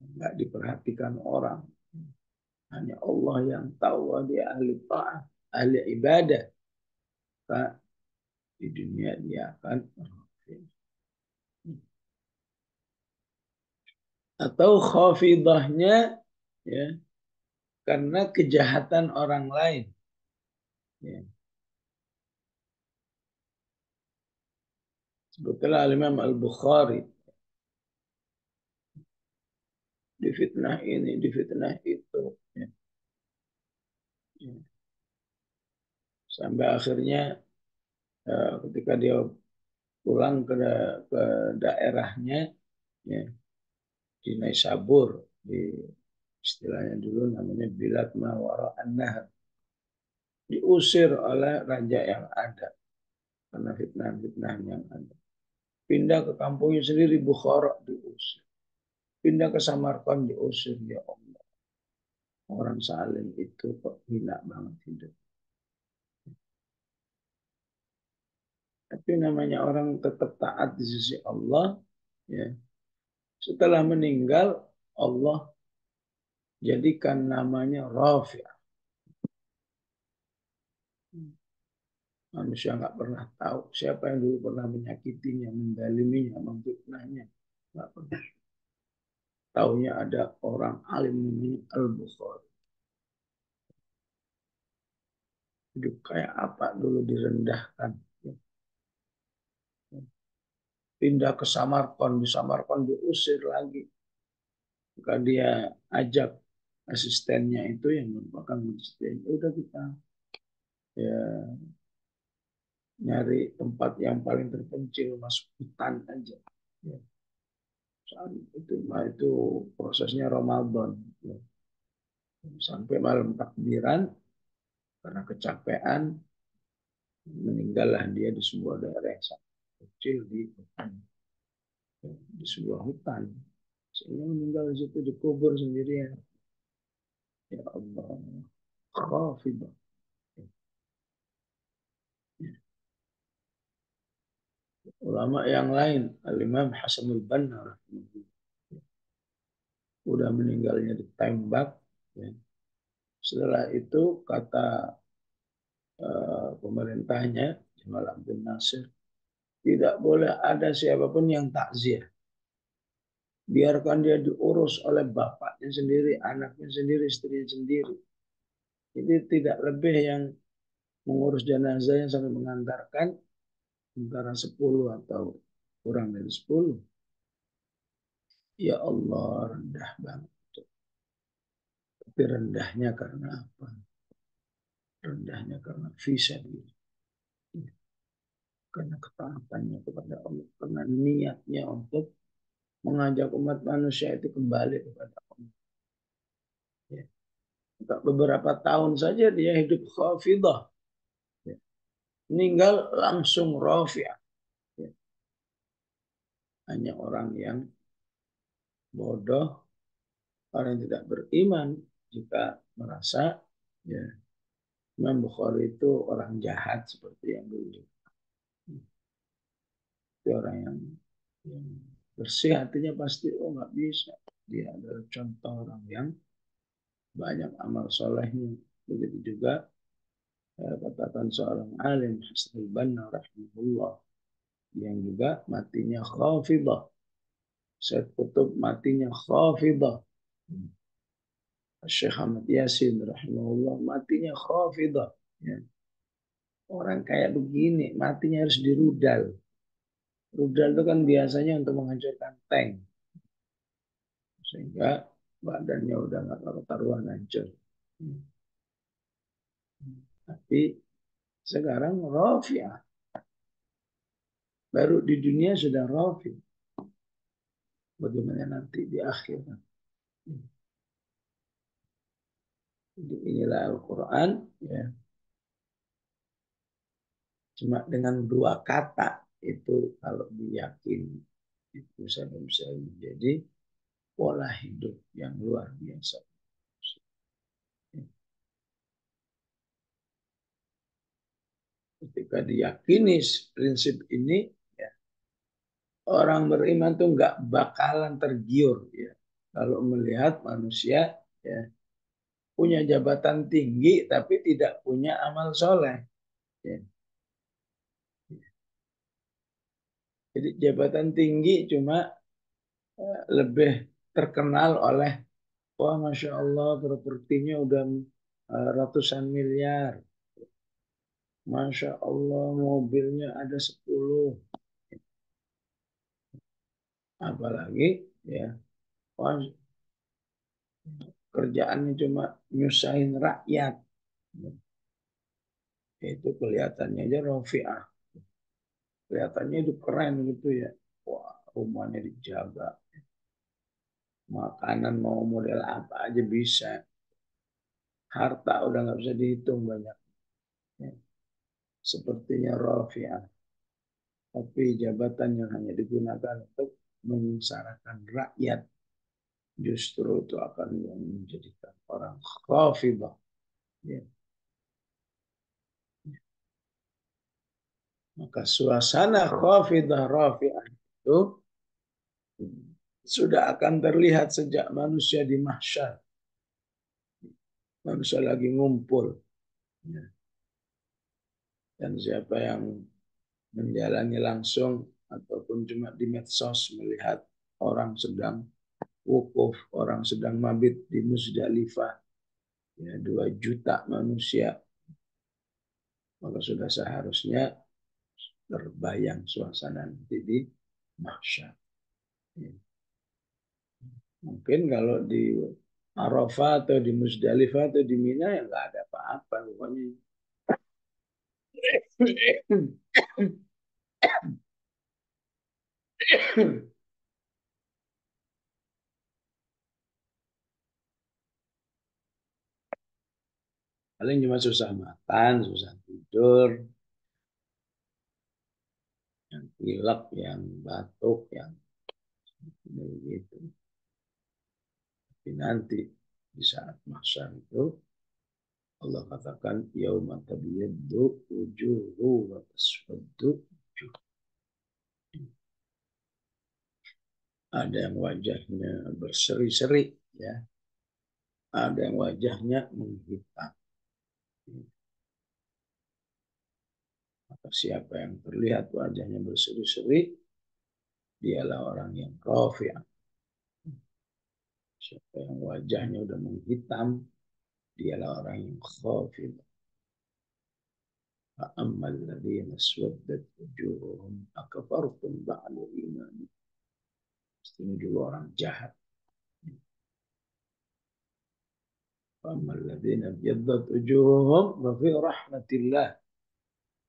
nggak diperhatikan orang. Hanya Allah yang tahu bahwa dia ahli ta'ah, ahli ibadah. Maka di dunia dia akan atau khafidahnya, ya, karena kejahatan orang lain. Ya. Sebutlah Imam Al-Bukhari, difitnah ini, difitnah itu. Ya. Ya. Sampai akhirnya ketika dia pulang ke daerahnya, ya, di Naisabur, di istilahnya dulu namanya Bilad Mawara An-Nahr, diusir oleh raja yang ada karena fitnah-fitnah yang ada. Pindah ke kampungnya sendiri, Bukhara, diusir. Pindah ke Samarkand, diusir. Ya Allah, orang salim itu kok hina banget hidup. Tapi namanya orang tetap taat di sisi Allah, ya. Setelah meninggal, Allah jadikan namanya Rafi'. Manusia nggak pernah tahu siapa yang dulu pernah menyakitinya, mendaliminya, memfitnahnya. Nggak pernah. Taunya ada orang alim namanya Al-Bukhari. Hidup kayak apa dulu direndahkan. Pindah ke Samarkand, di Samarkand diusir lagi. Maka dia ajak asistennya itu yang merupakan asisten. Udah kita ya nyari tempat yang paling terpencil, masuk hutan aja. Ya. Saat itu prosesnya Ramadan. Ya. Sampai malam takbiran, karena kecapean, meninggallah dia di sebuah daerah yang sangat kecil di hutan. Ya, di sebuah hutan. Sehingga meninggal di situ, dikubur sendirian. Ya Allah. Khafidah. Ulama yang lain, Al-Imam Hasanul Banna, udah meninggalnya ditembak. Ya. Setelah itu kata pemerintahnya, Jamal Abdul Nasir, tidak boleh ada siapapun yang takziah. Biarkan dia diurus oleh bapaknya sendiri, anaknya sendiri, istrinya sendiri. Jadi tidak lebih yang mengurus jenazahnya sampai mengantarkan antara 10 atau kurang dari 10. Ya Allah, rendah banget. Tapi rendahnya karena apa? Rendahnya karena visa diri. Karena ketaatannya kepada Allah. Karena niatnya untuk mengajak umat manusia itu kembali kepada Allah. Ya. Beberapa tahun saja dia hidup khafidah. Ya. Meninggal langsung rafi'ah. Ya. Hanya orang yang bodoh, Orang yang tidak beriman jika merasa ya Imam Bukhari itu orang jahat seperti yang dulu. Itu orang yang bersih hatinya pasti oh nggak bisa. Dia adalah contoh orang yang banyak amal solehnya. Begitu juga katakan seorang alim Hasanul Banna rahimahullah yang juga matinya khafidah. Syekh Qutb matinya khafidah. Syekh Ahmad Yasin rahimahullah matinya khafidah. Ya. Orang kayak begini matinya harus dirudal. Rudal itu kan biasanya untuk menghancurkan tank. Sehingga badannya udah nggak karu-karuan hancur. Tapi sekarang Rafi'ah. Baru di dunia sudah Rafi. Bagaimana nanti di akhirat. Jadi inilah Al-Quran. Ya. Cuma dengan dua kata itu kalau diyakini itu saya bisa menjadi pola hidup yang luar biasa. Ketika diyakini prinsip ini, ya, orang beriman tuh nggak bakalan tergiur ya kalau melihat manusia ya punya jabatan tinggi tapi tidak punya amal soleh. Ya. Jadi jabatan tinggi cuma lebih terkenal oleh wah masya Allah propertinya udah ratusan miliar, masya Allah mobilnya ada 10, apalagi ya wah, kerjaannya cuma nyusahin rakyat. Itu kelihatannya aja Rofiah. Kelihatannya itu keren gitu ya. Wah, rumahnya dijaga. Makanan mau model apa aja bisa. Harta udah nggak bisa dihitung banyak. Sepertinya Rofiah. Tapi jabatan yang hanya digunakan untuk menyengsarakan rakyat. Justru itu akan menjadikan orang khafidah. Ya. Maka suasana khafidah rafi'ah itu sudah akan terlihat sejak manusia di mahsyar. Manusia lagi ngumpul. Ya. Dan siapa yang menjalani langsung ataupun cuma di medsos melihat orang sedang wukuf, orang sedang mabit di Musdalifah, ya 2 juta manusia, maka sudah seharusnya terbayang suasana nanti di mahsyar. Ya. Mungkin kalau di Arafah atau di Musdalifah atau di Mina ya nggak ada apa-apa pokoknya. Paling cuma susah makan, susah tidur, yang pilek, yang batuk, yang begitu. Tapi nanti di saat mahsyar itu Allah katakan yauma tabyaddu wujuhu wa taswaddu wujuh. Ada yang wajahnya berseri-seri ya, ada yang wajahnya menghitam. Maka siapa yang terlihat wajahnya berseri-seri dialah orang yang rafi'ah. Siapa yang wajahnya udah menghitam dialah orang yang khafid. فأما الذين اسودت وجوههم أكفرتم بعد إيمانكم. Ini dulu orang jahat. فأما الذين ابيضت وجوههم ففي رحمة الله.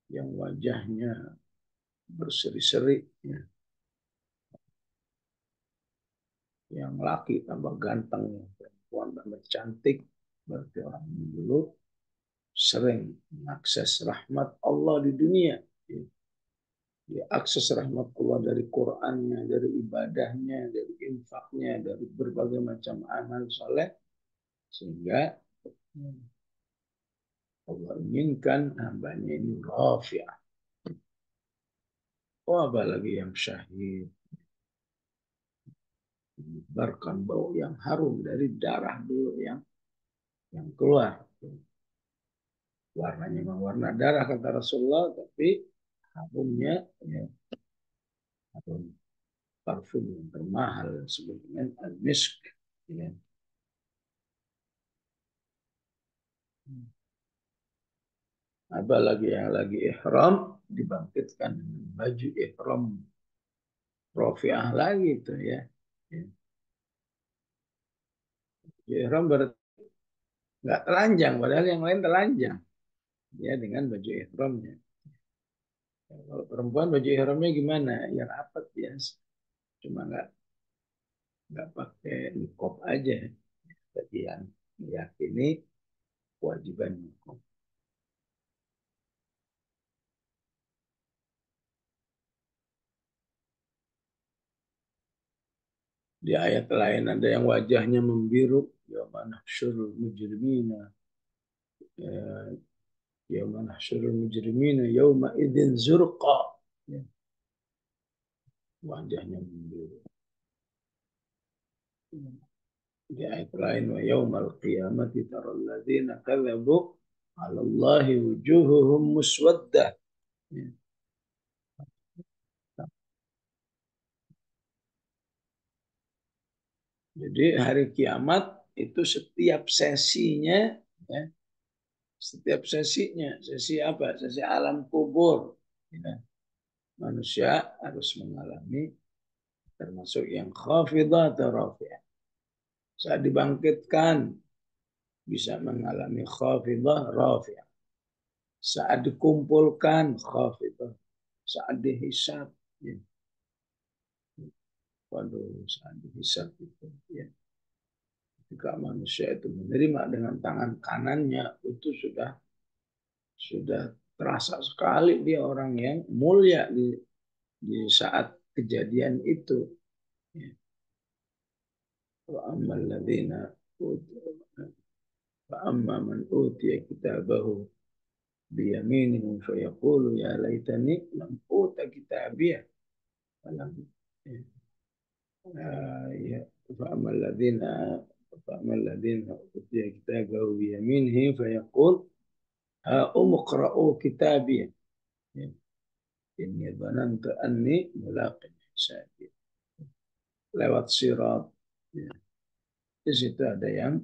Yang wajahnya berseri-seri, ya. Yang laki tambah ganteng, yang perempuan tambah cantik, berarti orang ini dulu sering mengakses rahmat Allah di dunia. Dia akses rahmat Allah dari Qur'annya, dari ibadahnya, dari infaknya, dari berbagai macam amal soleh, sehingga Allah inginkan hambanya ini rafi'ah. Oh, apalagi yang syahid, menyebarkan bau yang harum dari darah dulu yang keluar. Warnanya memang warna darah kata Rasulullah, tapi harumnya ya, harum parfum yang termahal disebut dengan al-misk. Ya. Apalagi yang lagi ihram dibangkitkan dengan baju ihram rofiah lagi itu ya. Ya. Baju ihram berarti nggak telanjang, padahal yang lain telanjang ya dengan baju ihramnya. Ya, kalau perempuan baju ihramnya gimana? Ya rapat ya, cuma nggak pakai niqab aja. Bagi yang meyakini kewajiban niqab. Di ayat lain ada yang wajahnya membiru, ya mana syurul mujrimina, ya mana syurul mujrimina, yauma idzin zurqa. Ya, wajahnya membiru. Di ayat lain wa yaumal qiyamati taral ladzina kadzabu 'ala Allahi wujuhuhum muswaddah. Ya. Jadi hari kiamat itu setiap sesinya ya, setiap sesinya, sesi apa? Sesi alam kubur. Ya. Manusia harus mengalami termasuk yang khafidah atau rafi'ah. Saat dibangkitkan bisa mengalami khafidah rafi'ah. Saat dikumpulkan khafidah. Saat dihisab ya. Waduh, saat dihisab itu ya. Jika manusia itu menerima dengan tangan kanannya itu sudah terasa sekali dia orang yang mulia di saat kejadian itu. Ya. Wa ammal ladzina fa amma man utiya kitabahu biyaminihi fayaqulu ya laitani lam uta kitabiyah falam ya fa ammal ladzina utiya kitabahu biyaminihi fayaqul ha umqra'u kitabiyah ya. Inni dhanantu anni mulaqin hisabi. Lewat sirat ya. Di situ ada yang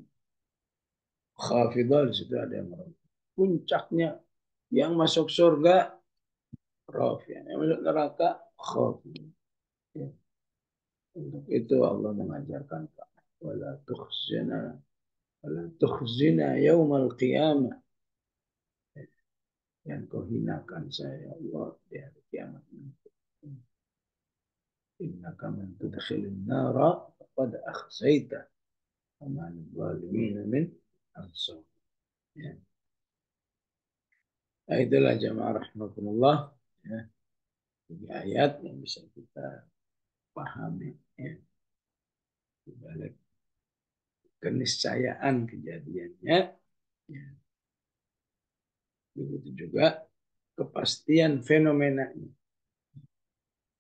khafidah, di situ ada yang rafi'ah. Puncaknya yang masuk surga rafi'ah, yang masuk neraka khafidah. Ya. Untuk itu Allah mengajarkan wala tukhzina wala tukhzina yaumal qiyamah. Yang kau hinakan saya Allah di hari kiamat nanti. Innaka man tudkhilin nara faqad akhzaita wa ma lidh-dhalimin min ansar. Ya. Nah, itulah jamaah rahmatullah ya. Tiga ayat yang bisa kita pahami ya. Di balik keniscayaan kejadiannya ya. Begitu juga kepastian fenomenanya.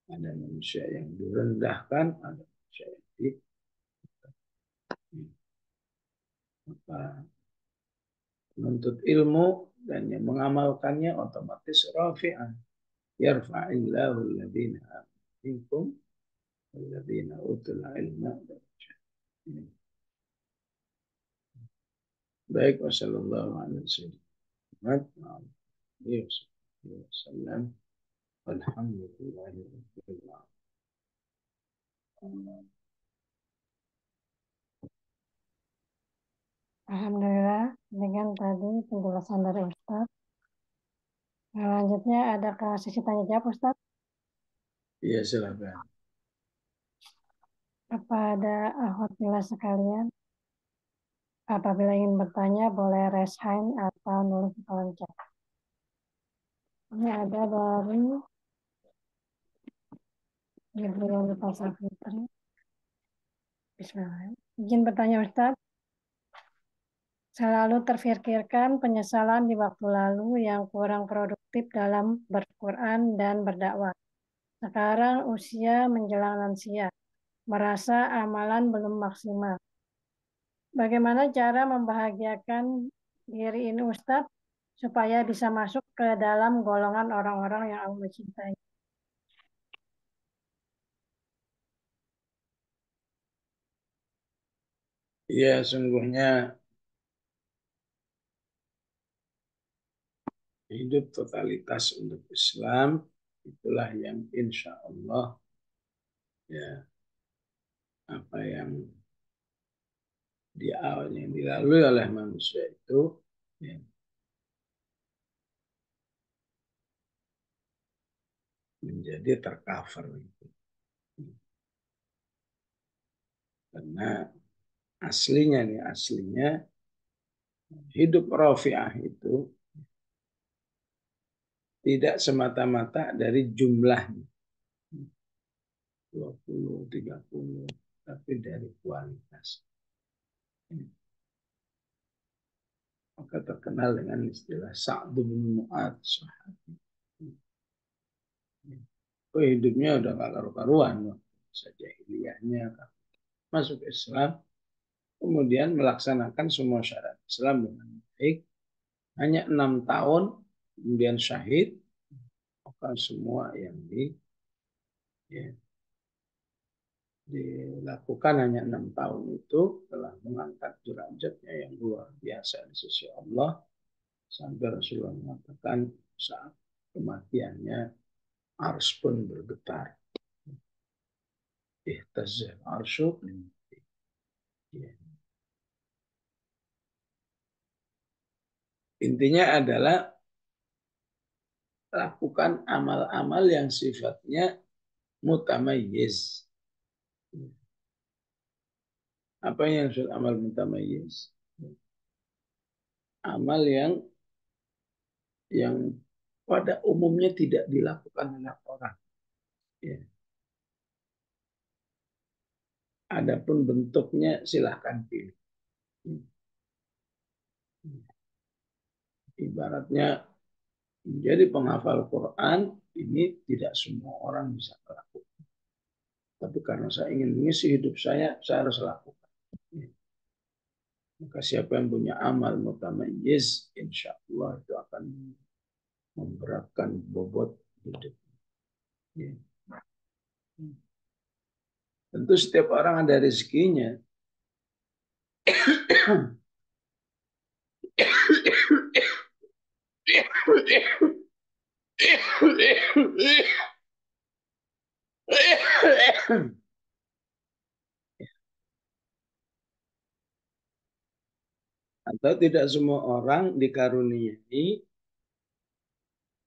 Ada manusia yang direndahkan, ada manusia yang menuntut ilmu dan yang mengamalkannya otomatis rafi'an. Yarfa'illahu alladhina minkum alladhina utul ilma. Baik, wassalamualaikum warahmatullahi wabarakatuh. Alhamdulillah. Alhamdulillah, dengan tadi penjelasan dari Ustadz. Selanjutnya ada ke sesi tanya jawab Ustadz. Iya, silakan. Kepada akhwat sekalian, apabila ingin bertanya boleh raise hand atau nulis di kolom chat. Ini ada dari Gabriel Pasar Fitri. Bismillah. Izin bertanya Ustaz. Selalu terfikirkan penyesalan di waktu lalu yang kurang produktif dalam berquran dan berdakwah. Sekarang usia menjelang lansia, merasa amalan belum maksimal. Bagaimana cara membahagiakan diri ini Ustadz supaya bisa masuk ke dalam golongan orang-orang yang Allah cintai? Ya, sungguhnya hidup totalitas untuk Islam itulah yang insya Allah ya apa yang yang dilalui oleh manusia itu ya, menjadi tercover gitu. Karena aslinya hidup Rafi'ah itu tidak semata-mata dari jumlahnya 20, 30, tapi dari kualitas. Maka terkenal dengan istilah Sa'd bin Mu'adz sahabi. Oh, hidupnya udah gak karu-karuan saja jahiliyahnya masuk Islam, kemudian melaksanakan semua syarat Islam dengan baik, hanya 6 tahun kemudian syahid, maka semua yang ya, dilakukan hanya 6 tahun itu telah mengangkat derajatnya yang luar biasa di sisi Allah, sampai Rasulullah mengatakan saat kematiannya ars pun bergetar. Ihtazal arsyu. Ya. Intinya adalah lakukan amal-amal yang sifatnya mutamayyiz. Apa yang disebut amal mutamayyiz? Amal yang pada umumnya tidak dilakukan oleh orang. Ya. Adapun bentuknya silahkan pilih. Ibaratnya menjadi penghafal Quran ini tidak semua orang bisa melakukan. Tapi karena saya ingin mengisi hidup saya harus lakukan. Maka siapa yang punya amal mutamayyiz, insya Allah itu akan memberatkan bobot hidup. Ya. Tentu setiap orang ada rezekinya. Atau tidak semua orang dikaruniai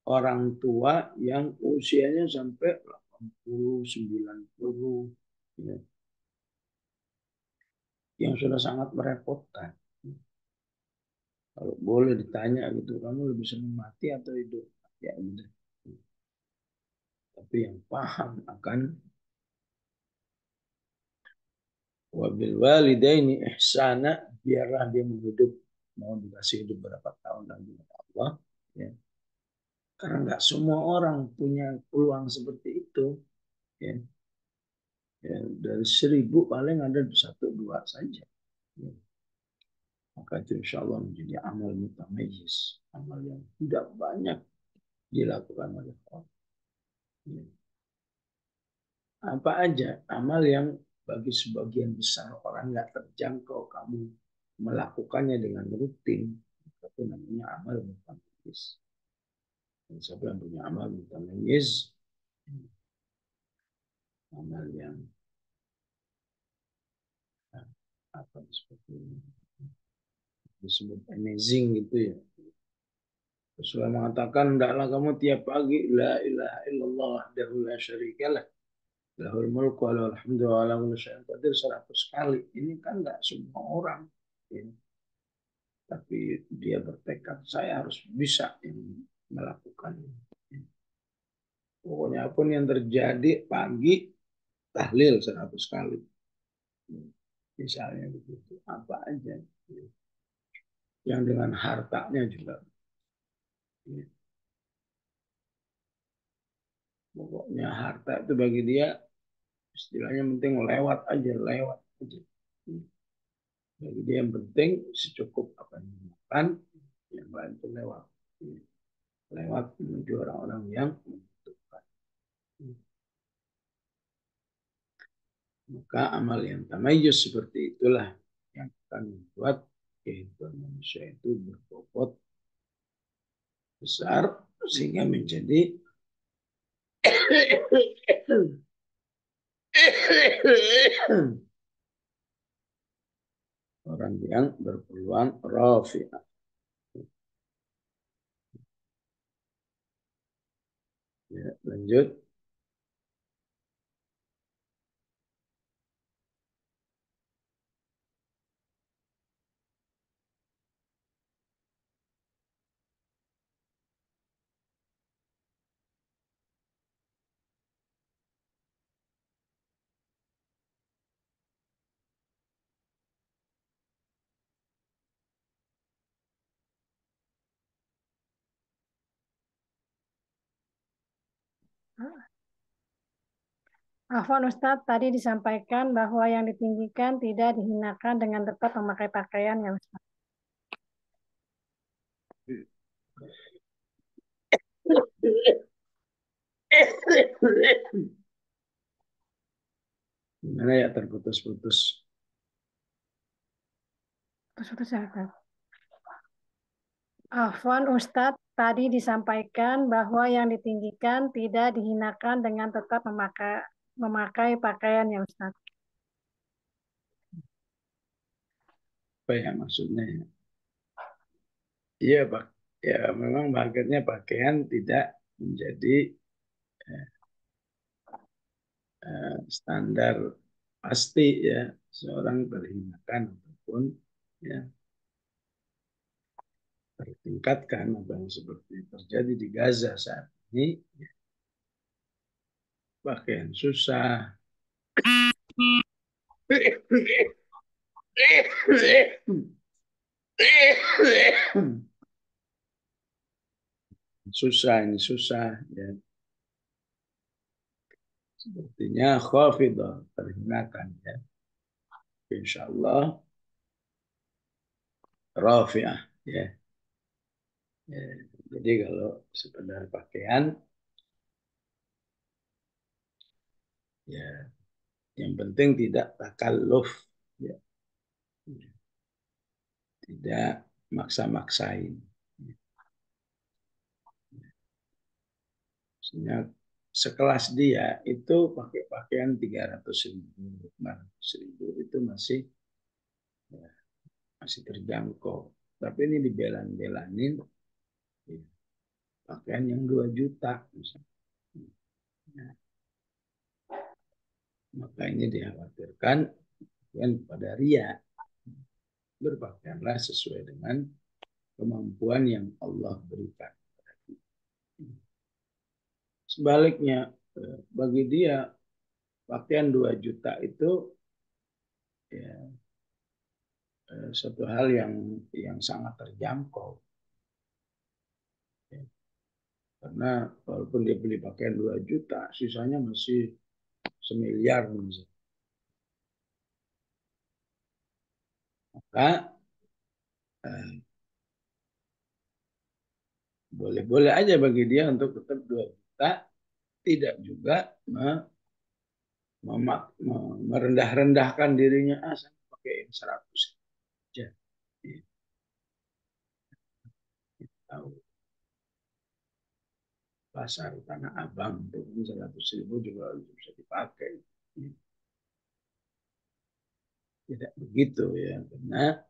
orang tua yang usianya sampai 80, 90, ya, yang sudah sangat merepotkan. Kalau boleh ditanya gitu, kamu lebih senang mati atau hidup? Ya udah. Tapi yang paham akan wabil walidaini ihsana, biarlah dia menghidup, mau dikasih hidup berapa tahun lagi Allah. Ya. Karena nggak semua orang punya peluang seperti itu. Ya. Ya, dari 1.000 paling ada 1-2 saja. Ya. Maka itu insya Allah menjadi amal mutamayyiz, amal yang tidak banyak dilakukan oleh orang. Ya. Apa aja amal yang bagi sebagian besar orang nggak terjangkau, kamu melakukannya dengan rutin, itu namanya amal mutamayyiz. Dan siapa yang punya amal mutamayyiz, amal yang apa seperti ini, disebut amazing gitu ya. Rasulullah mengatakan, hendaklah kamu tiap pagi la ilaha illallah wahdahu la syarikalah lahul mulku wa lahul hamdu wa ala kulli syai'in qadir 100 kali. Ini kan enggak semua orang. Ya. Tapi dia bertekad, saya harus bisa melakukan ini. Pokoknya apapun yang terjadi pagi, tahlil 100 kali. Misalnya begitu, apa aja. Yang dengan hartanya juga. Pokoknya harta itu bagi dia istilahnya penting lewat aja, lewat aja. Bagi dia yang penting secukup apa yang dimakan, yang lain itu lewat. Lewat menuju orang-orang yang membutuhkan. Maka amal yang tamayus seperti itulah yang akan membuat kehidupan manusia itu berbobot besar sehingga menjadi orang yang berpeluang rafi'ah. Ya, lanjut. Afwan Ustadz, tadi disampaikan bahwa yang ditinggikan tidak dihinakan dengan tetap memakai pakaian ya Ustadz. Gimana ya terputus-putus. Putus-putus ya Ustadz. Afwan Ustadz, tadi disampaikan bahwa yang ditinggikan tidak dihinakan dengan tetap memakai pakaian ya Ustadz. Apa ya maksudnya? Iya, Pak. Ya, memang marketnya pakaian tidak menjadi standar pasti ya seorang terhinakan ataupun ya tertingkatkan apa yang seperti terjadi di Gaza saat ini ya, pakaian susah. Susah ini susah ya. Sepertinya khafidah terhinakan ya. Insya Allah rafi'ah ya. Ya. Jadi kalau sekedar pakaian ya yang penting tidak takalluf ya. Tidak maksa-maksain. Maksudnya sekelas dia itu pakai pakaian 300.000, 500.000 itu ya, masih terjangkau. Tapi ini dibelan-belanin ya, pakaian yang 2 juta misalnya. Nah, maka ini dikhawatirkan yang pada ria. Berpakaianlah sesuai dengan kemampuan yang Allah berikan. Sebaliknya, bagi dia pakaian 2 juta itu ya, satu hal yang sangat terjangkau. Ya. Karena walaupun dia beli pakaian 2 juta, sisanya masih semiliar misalnya. Maka boleh-boleh aja bagi dia untuk tetap 2 juta, tidak juga merendah-rendahkan dirinya, saya pakai yang 100 aja. Ya, tahu pasar Tanah Abang itu 100.000 juga bisa dipakai. Tidak begitu ya, karena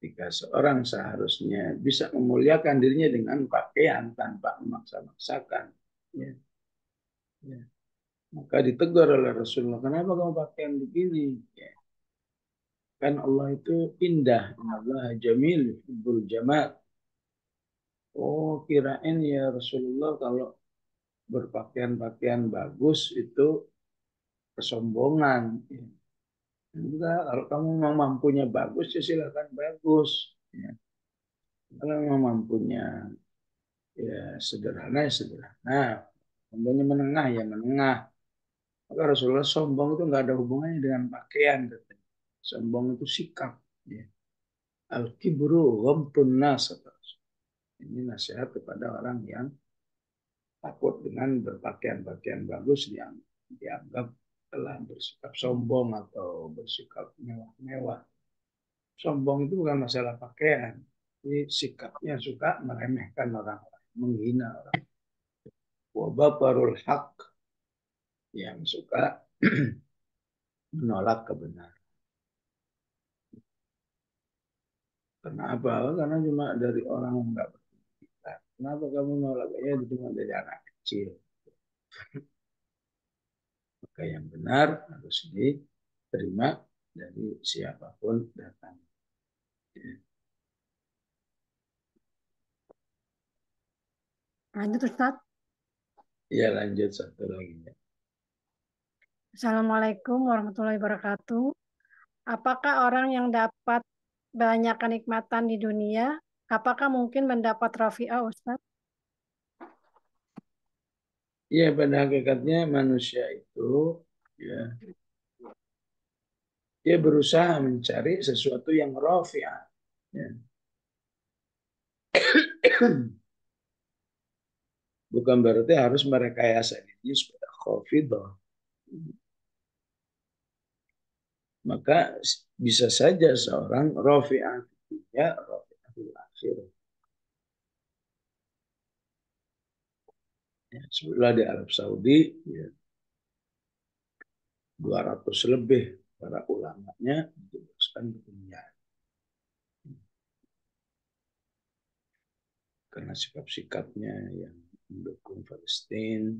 jika seorang seharusnya bisa memuliakan dirinya dengan pakaian tanpa memaksa-maksakan, ya, ya. Maka ditegur oleh Rasulullah, kenapa kamu pakaian begini? Ya. Kan Allah itu indah, Allah jamil, yuhibbul jamal. Oh, kirain ya Rasulullah kalau berpakaian-pakaian bagus itu kesombongan. Ya. Enggak, kalau kamu memang mampunya bagus ya silakan bagus. Ya. Kalau memang mampunya ya sederhana ya sederhana. Mampunya menengah ya menengah. Maka Rasulullah sombong itu nggak ada hubungannya dengan pakaian. Katanya. Sombong itu sikap. Ya. Al-kibru ghamtun nas. Ini nasihat kepada orang yang takut dengan berpakaian-pakaian bagus yang dianggap telah bersikap sombong atau bersikap mewah-mewah. Sombong itu bukan masalah pakaian. Ini sikapnya suka meremehkan orang-orang, menghina orang. Wabaparul haq yang suka menolak kebenaran. Kenapa? Karena cuma dari orang yang enggak berpikir. Kenapa kamu menolaknya cuma dari anak kecil? Maka yang benar harus diterima dari siapapun datang. Lanjut Ustaz. Ya lanjut satu lagi. Assalamualaikum warahmatullahi wabarakatuh. Apakah orang yang dapat banyak kenikmatan di dunia, apakah mungkin mendapat rafi'ah Ustaz? Ya pada hakikatnya manusia itu ya dia berusaha mencari sesuatu yang rafi'ah. Ya. Bukan berarti harus merekayasa diri supaya khafidah. Maka bisa saja seorang rafi'ah ya rafi'ah fil akhir. Ya, sebelah di Arab Saudi ya, 200 lebih para ulamanya ditugaskan ke dunia. Karena sikap-sikapnya yang mendukung Palestina,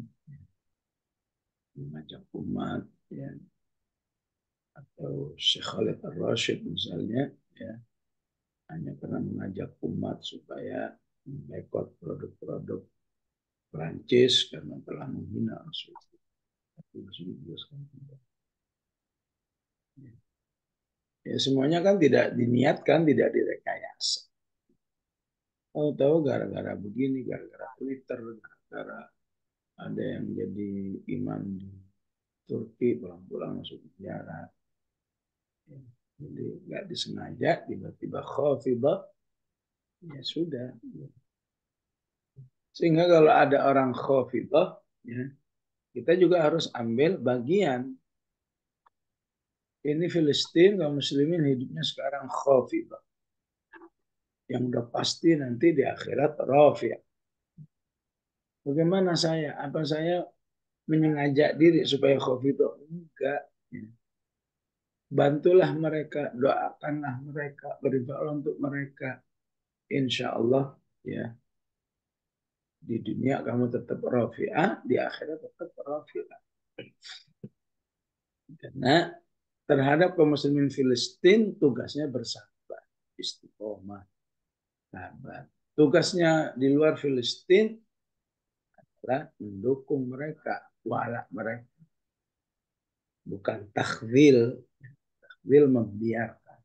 mengajak umat, ya, atau Syekh Khalid Ar-Rashid misalnya, ya, hanya karena mengajak umat supaya memboikot produk-produk Prancis karena telah menghina Rasulullah. Ya, semuanya kan tidak diniatkan, tidak direkayasa. Tahu-tahu gara-gara begini, gara-gara Twitter, gara-gara ada yang jadi imam di Turki pulang-pulang masuk penjara. Ya, jadi nggak disengaja tiba-tiba khafidah, ya sudah. Sehingga kalau ada orang khafidah, ya, kita juga harus ambil bagian. Ini Filistin, kaum muslimin hidupnya sekarang khafidah. Yang udah pasti nanti di akhirat rafi'ah. Bagaimana saya? Apa saya menyengajak diri supaya khafidah? Enggak. Ya. Bantulah mereka, doakanlah mereka, beribadah untuk mereka. Insya Allah, ya, di dunia kamu tetap rafi'ah, di akhirat tetap rafi'ah. Karena terhadap kaum muslimin Filistin tugasnya bersabar, istiqomah, sabar. Tugasnya di luar Filistin adalah mendukung mereka, wala mereka, bukan takhwil. Takhwil membiarkan.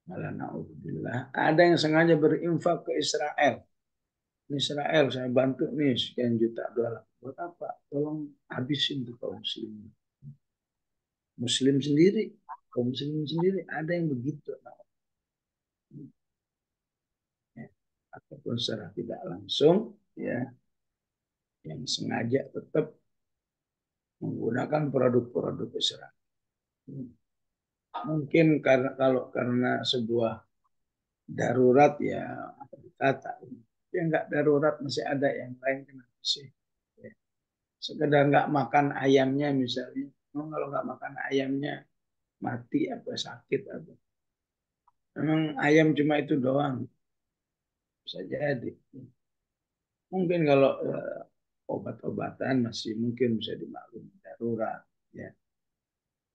Malah na'udzubillah. Ada yang sengaja berinfak ke Israel. Israel saya bantu nih sekian juta dolar. Buat apa? Tolong habisin tuh kaum muslimin. Muslim sendiri, kaum muslimin sendiri ada yang begitu. Ya. Ataupun secara tidak langsung, ya, yang sengaja tetap menggunakan produk-produk Israel. Mungkin karena sebuah darurat ya dikata, ya nggak darurat masih ada yang lain kenapa sih? Ya. Sekedar nggak makan ayamnya misalnya, kalau nggak makan ayamnya mati apa sakit apa. Memang ayam cuma itu doang, bisa jadi. Mungkin kalau obat-obatan masih mungkin bisa dimaklumi darurat, ya,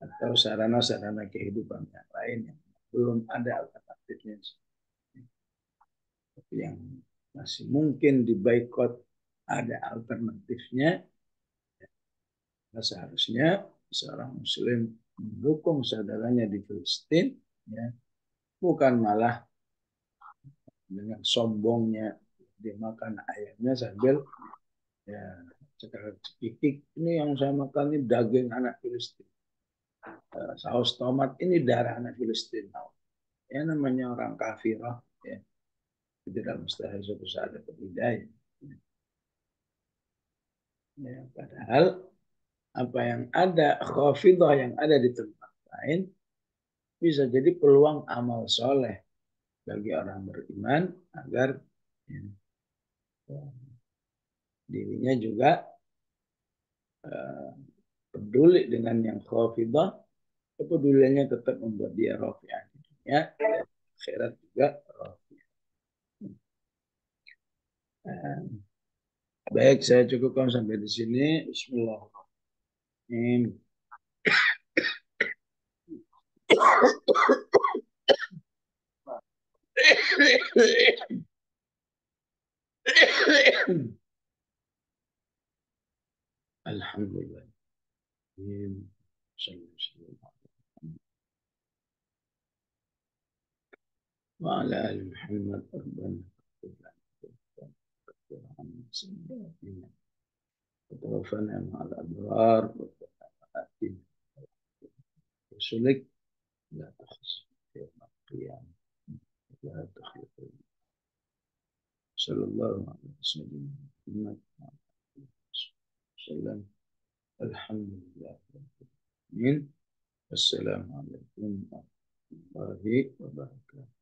atau sarana-sarana kehidupan yang lain yang belum ada alternatifnya, tapi yang masih mungkin diboikot ada alternatifnya, seharusnya seorang muslim mendukung saudaranya di Filistin, ya, bukan malah dengan sombongnya dia makan ayamnya sambil ya cekak cekikik, ini yang saya makan ini daging anak Filistin, saus tomat ini darah anak Filistin. Ya namanya orang kafirah, ya tidak mustahil suatu saat ada hidayah. Ya, padahal apa yang ada, khafidah yang ada di tempat lain bisa jadi peluang amal soleh bagi orang beriman agar ya, dirinya juga uh, peduli dengan yang khafidah, kepeduliannya tetap membuat dia rafi'ah di dunia dan akhirat juga rafi'ah. Baik, saya cukupkan sampai di sini. Bismillahirrahmanirrahim. Alhamdulillah. وعلى آل محمد ربنا وتوفنا مع الأبرار وآتنا رسلك لا تخص يوم القيامة لا تخلف. صلى الله عليه وسلم محمد وسلم. الحمد لله رب العالمين. السلام عليكم ورحمة الله وبركاته.